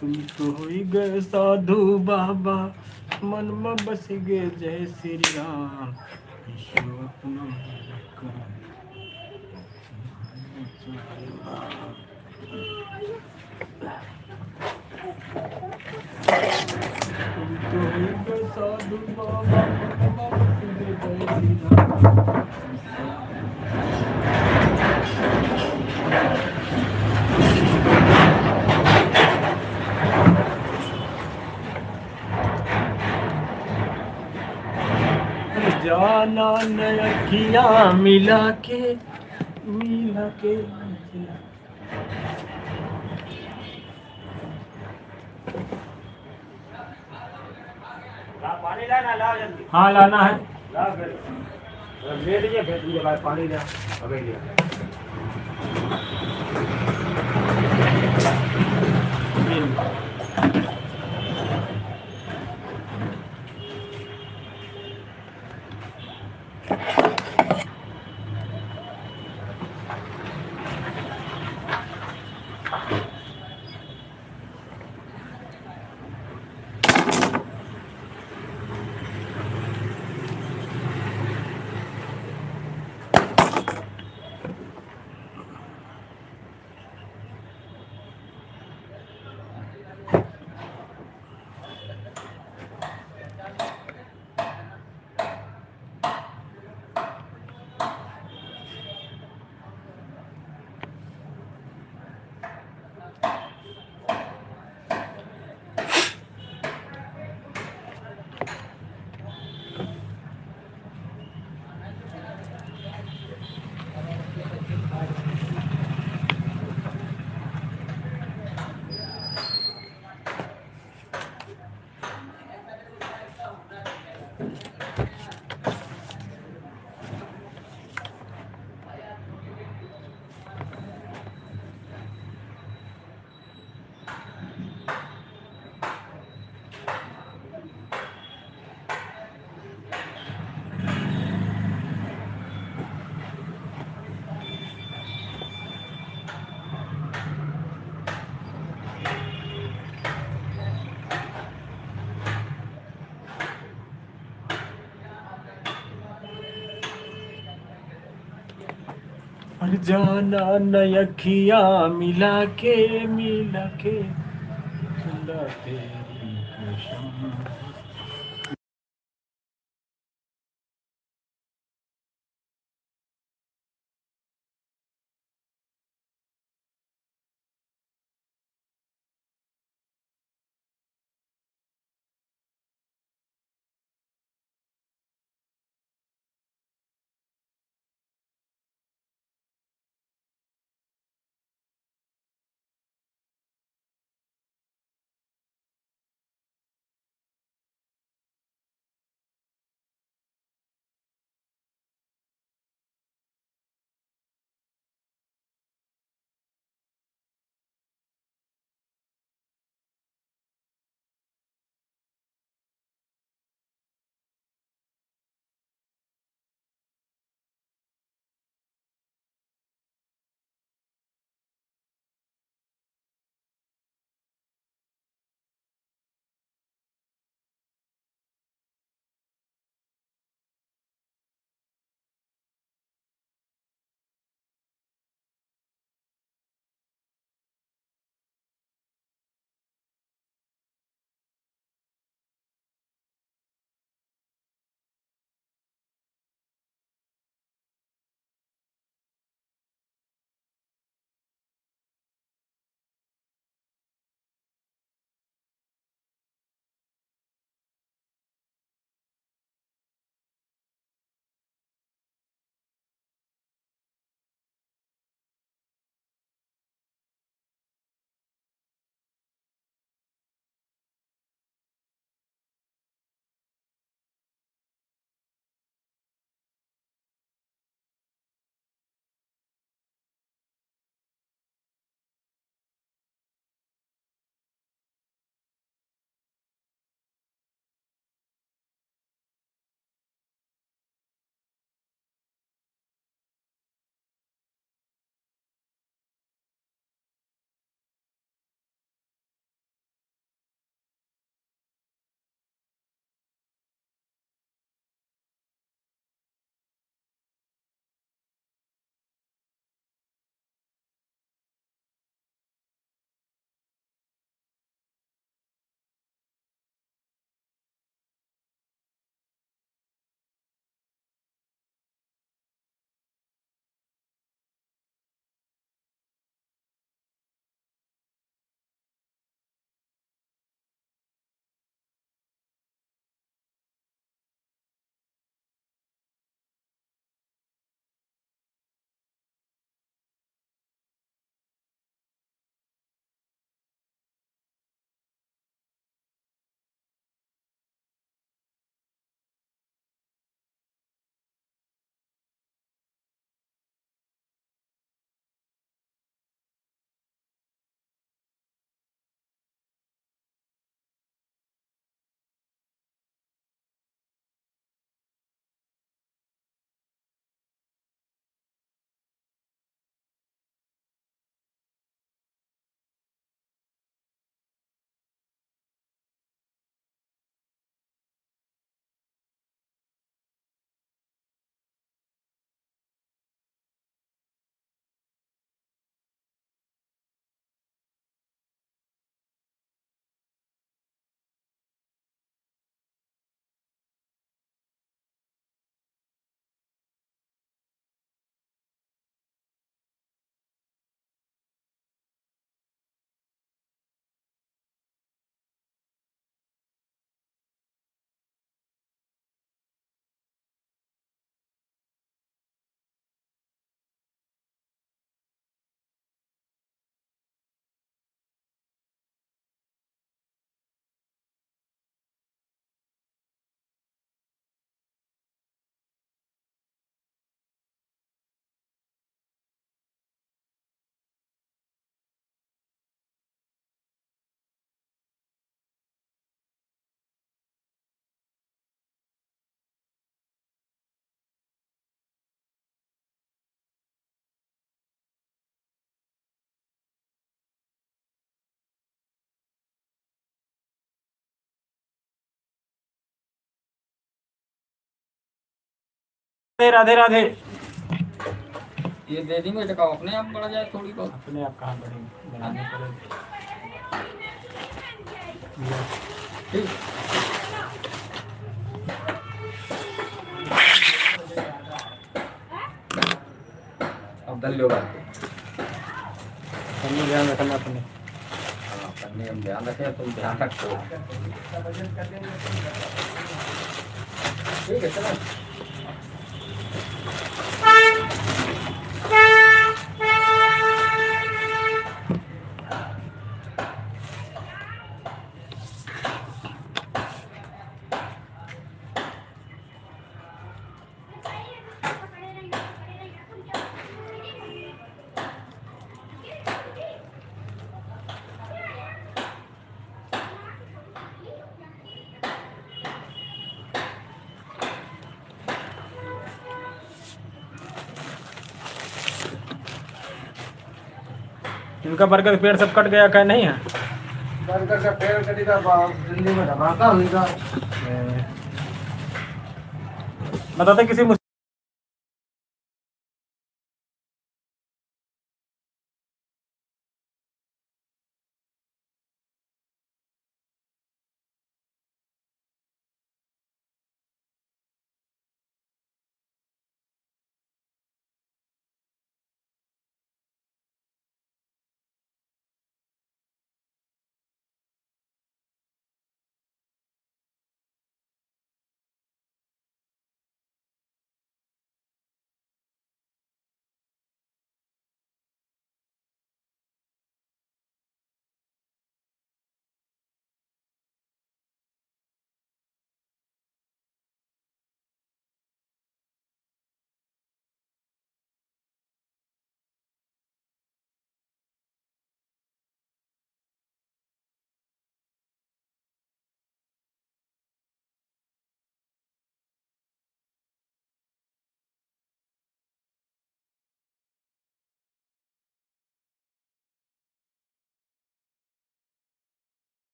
तुम तो होई गए साधु बाबा, मन में बस गए जय श्री राम। ईश्वर अपना करो। तुम तो होई गए साधु बाबा, मन में बस गए जय श्री राम। जाना न अखियाँ मिला के पानी लाना, लाओ जल्दी। हाँ लाना है, लाओ फिर ले लीजिए, फिर तुझे बाद पानी ला अबे लिया। और जाना न अखियाँ मिला के खुदा तेरी कसम। राधे राधे। ये दे देंगे तो अपने आप बढ़ जाए थोड़ी बहुत। अपने आप कहाँ बढ़ेंगे, बढ़ाने पड़ेंगे। ठीक। अब दल लो बात। हमने ध्यान रखना अपने। हाँ, अपने हम ध्यान रखें, तुम ध्यान रखो। ठीक है चलो। इनका बरगद पेड़ सब कट गया, क्या नहीं है? बरगद का पेड़ कटी का दिल्ली में धमाका हुई था। बताते किसी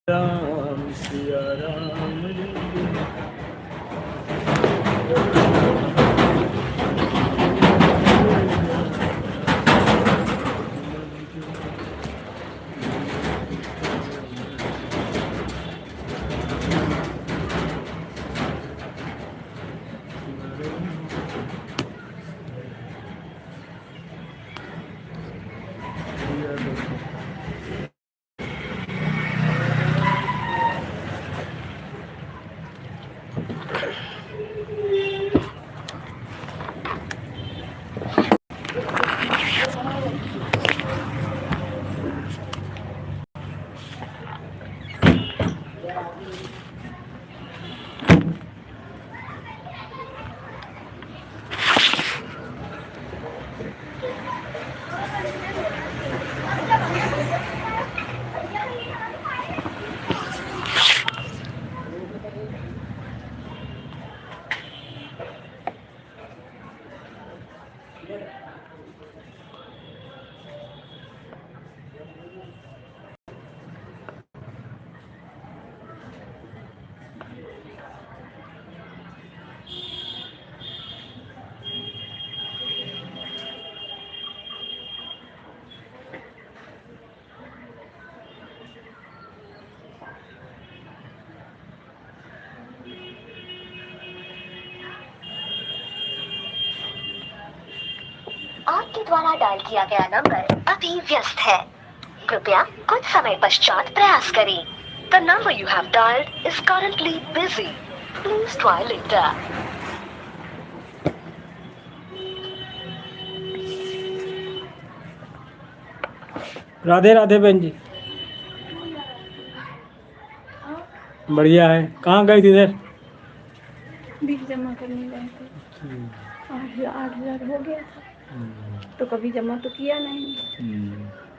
राम सिया राम जय जय। आपके द्वारा डायल किया गया नंबर अभी व्यस्त है। कृपया कुछ समय पश्चात प्रयास करें। The number you have dialed is currently busy. Please try later. Radhe Radhe बहन जी। बढ़िया है। कहाँ गई थी इधर? बिल जमा करने गए थे। 8,000 हो गया था, तो कभी जमा तो किया नहीं।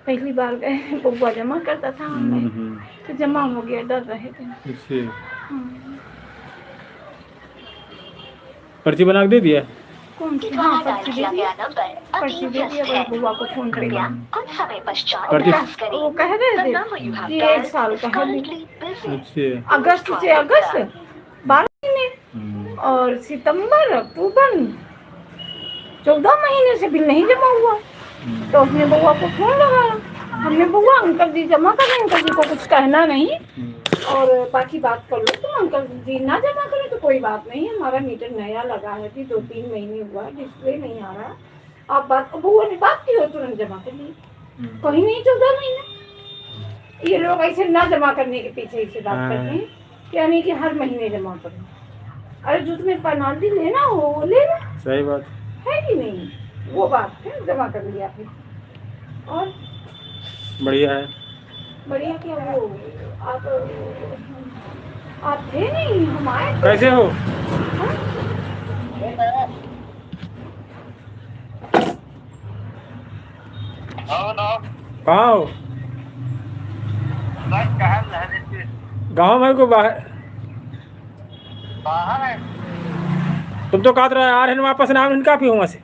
पहली बार गए, बउआ जमा करता था हमें, तो जमा हो गया, डर रहे थे। इससे हाँ। पर्ची बना के दे दिया? कौन के सी? हाँ, द्वारा डायल पर्ची दे किया दिया। गया नंबर पर्ची अभी दे दिया, व्यस्त वही है। बुआ को फोन पे। कृपया कुछ समय पश्चात पर्ची- प्रयास करें। वो कह रहे The थे number you have कि 1 dialed साल is का है। currently busy. अच्छा। अगस्त से अगस्त 12 महीने, और सितंबर अक्टूबर 14 महीने से बिल नहीं जमा हुआ। तो अपने बउआ को फोन लगाया, हमने, बउआ अंकल जी जमा कर रहे हैं, अंकल जी को कुछ कहना नहीं और बाकी बात कर लो, तुम अंकल जी ना जमा करें तो कोई बात नहीं, हमारा मीटर नया लगा है, अभी 2-3 महीने हुआ, डिस्प्ले नहीं आ रहा, आप बात, बउआ ने बात की हो, तुरंत जमा कर ली। कहीं नहीं 14 महीने। ये लोग ऐसे ना जमा करने के पीछे ऐसे बात करते हैं, यानी कि हर महीने जमा करो। अरे जो तुम्हें पेनाल्टी लेना हो वो ले लो, सही बात है कि नहीं? वो बात है, जमा कर लिया फिर। और बढ़िया है। बढ़िया क्या, वो आप थे नहीं, हम आए थे। कैसे हो? कहाँ हो? गाँव में को बाहर? तुम तो कहते रहे आ रहे हैं वापस, नाम इनका भी हुआ से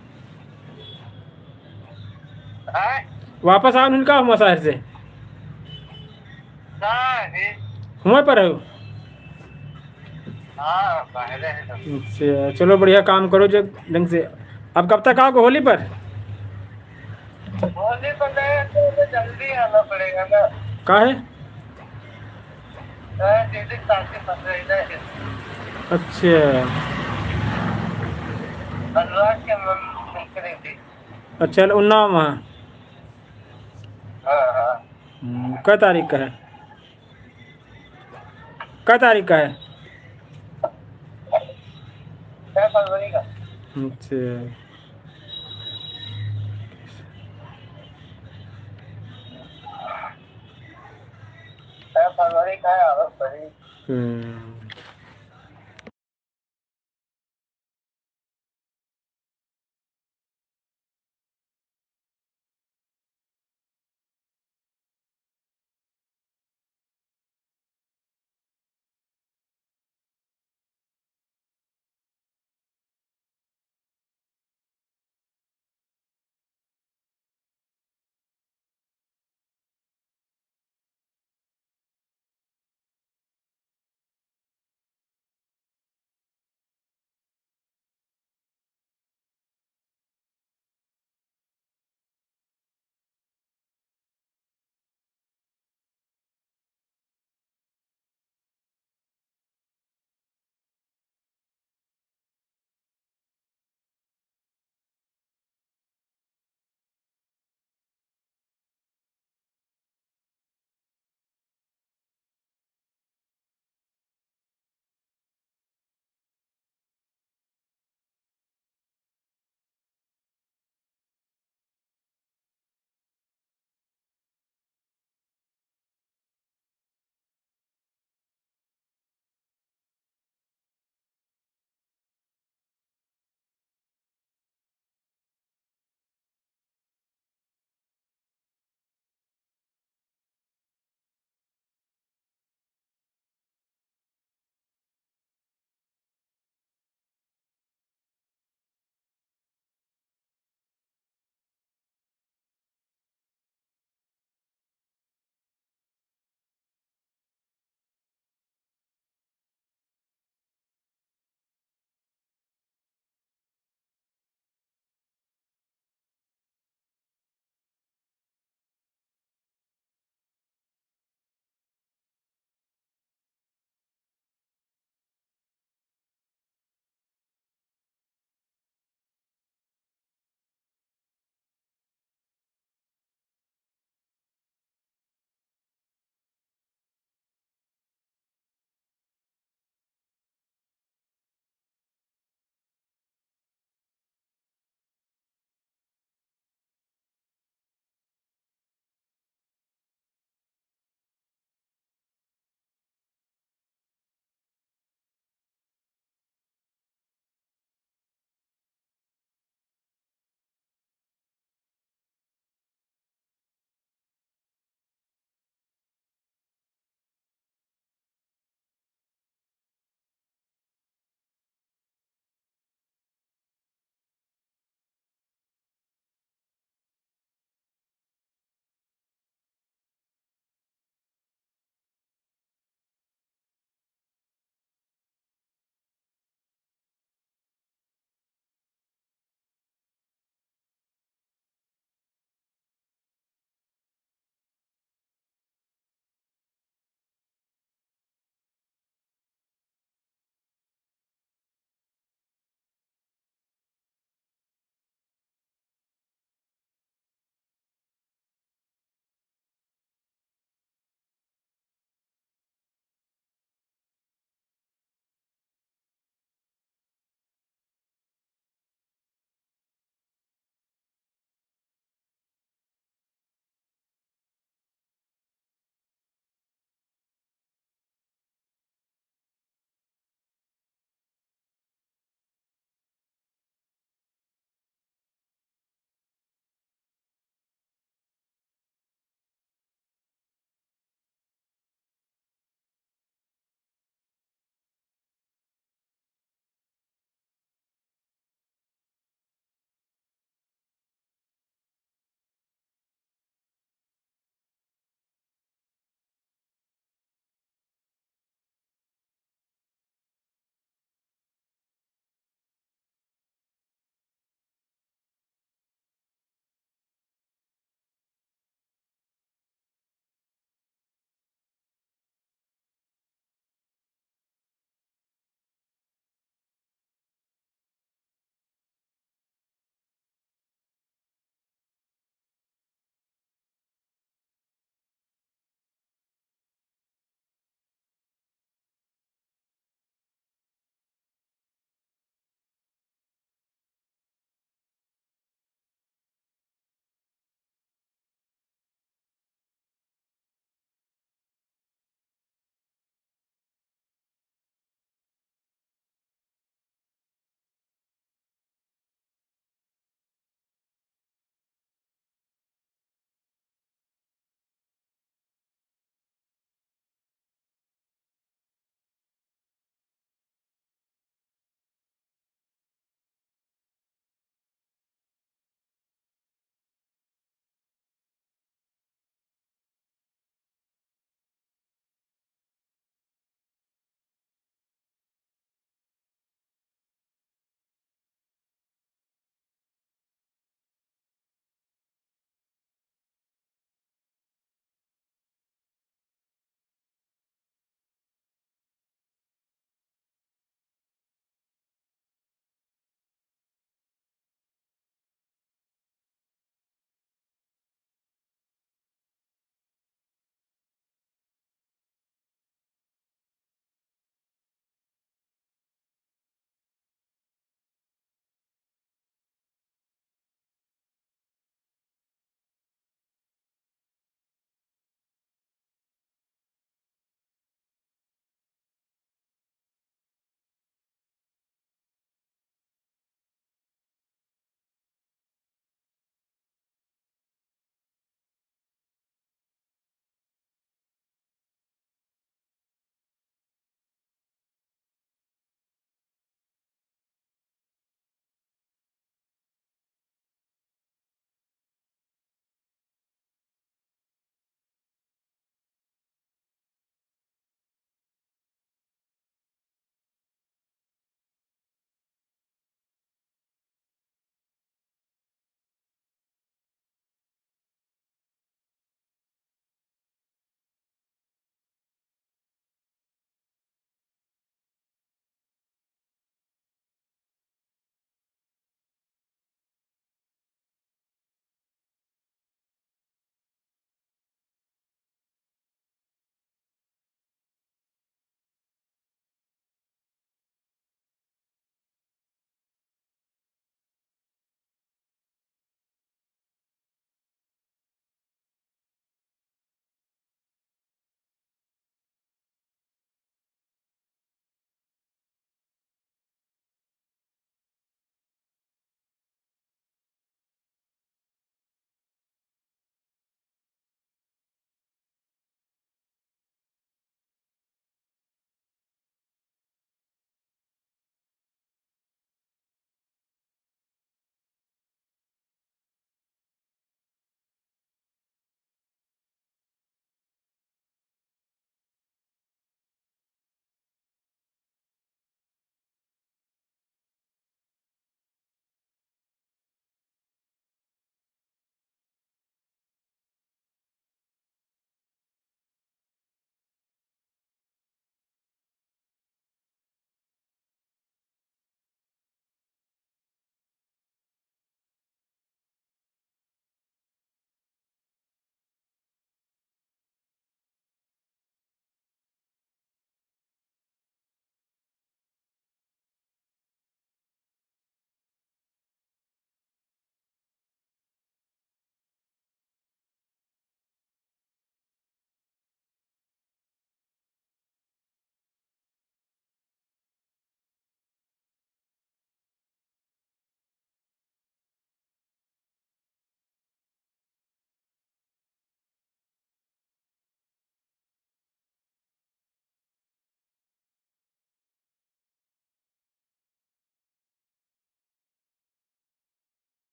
वापस आओ, इनका हुआ शहर से हुआ पर हो। अच्छा चलो बढ़िया, काम करो जो ढंग से। अब कब तक आओगे होली पर? होली पर गए तो जल्दी आना पड़ेगा ना। का है? दीदी काफी बन रही है। अच्छा अनुराग के मिल थी। अच्छा उन्नाव वहाँ। हाँ हाँ। कै तारीख का है? कै तारीख का है? 6 फरवरी का। अच्छा 6 फरवरी का है, अगस्त फरवरी।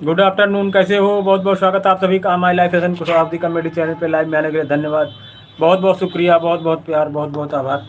गुड आफ्टरनून, कैसे हो? बहुत बहुत स्वागत है आप सभी का हमारे live fashion Kushwaha comedy channel पे लाइव में आने के लिए धन्यवाद। बहुत बहुत शुक्रिया, बहुत बहुत प्यार, बहुत बहुत आभार।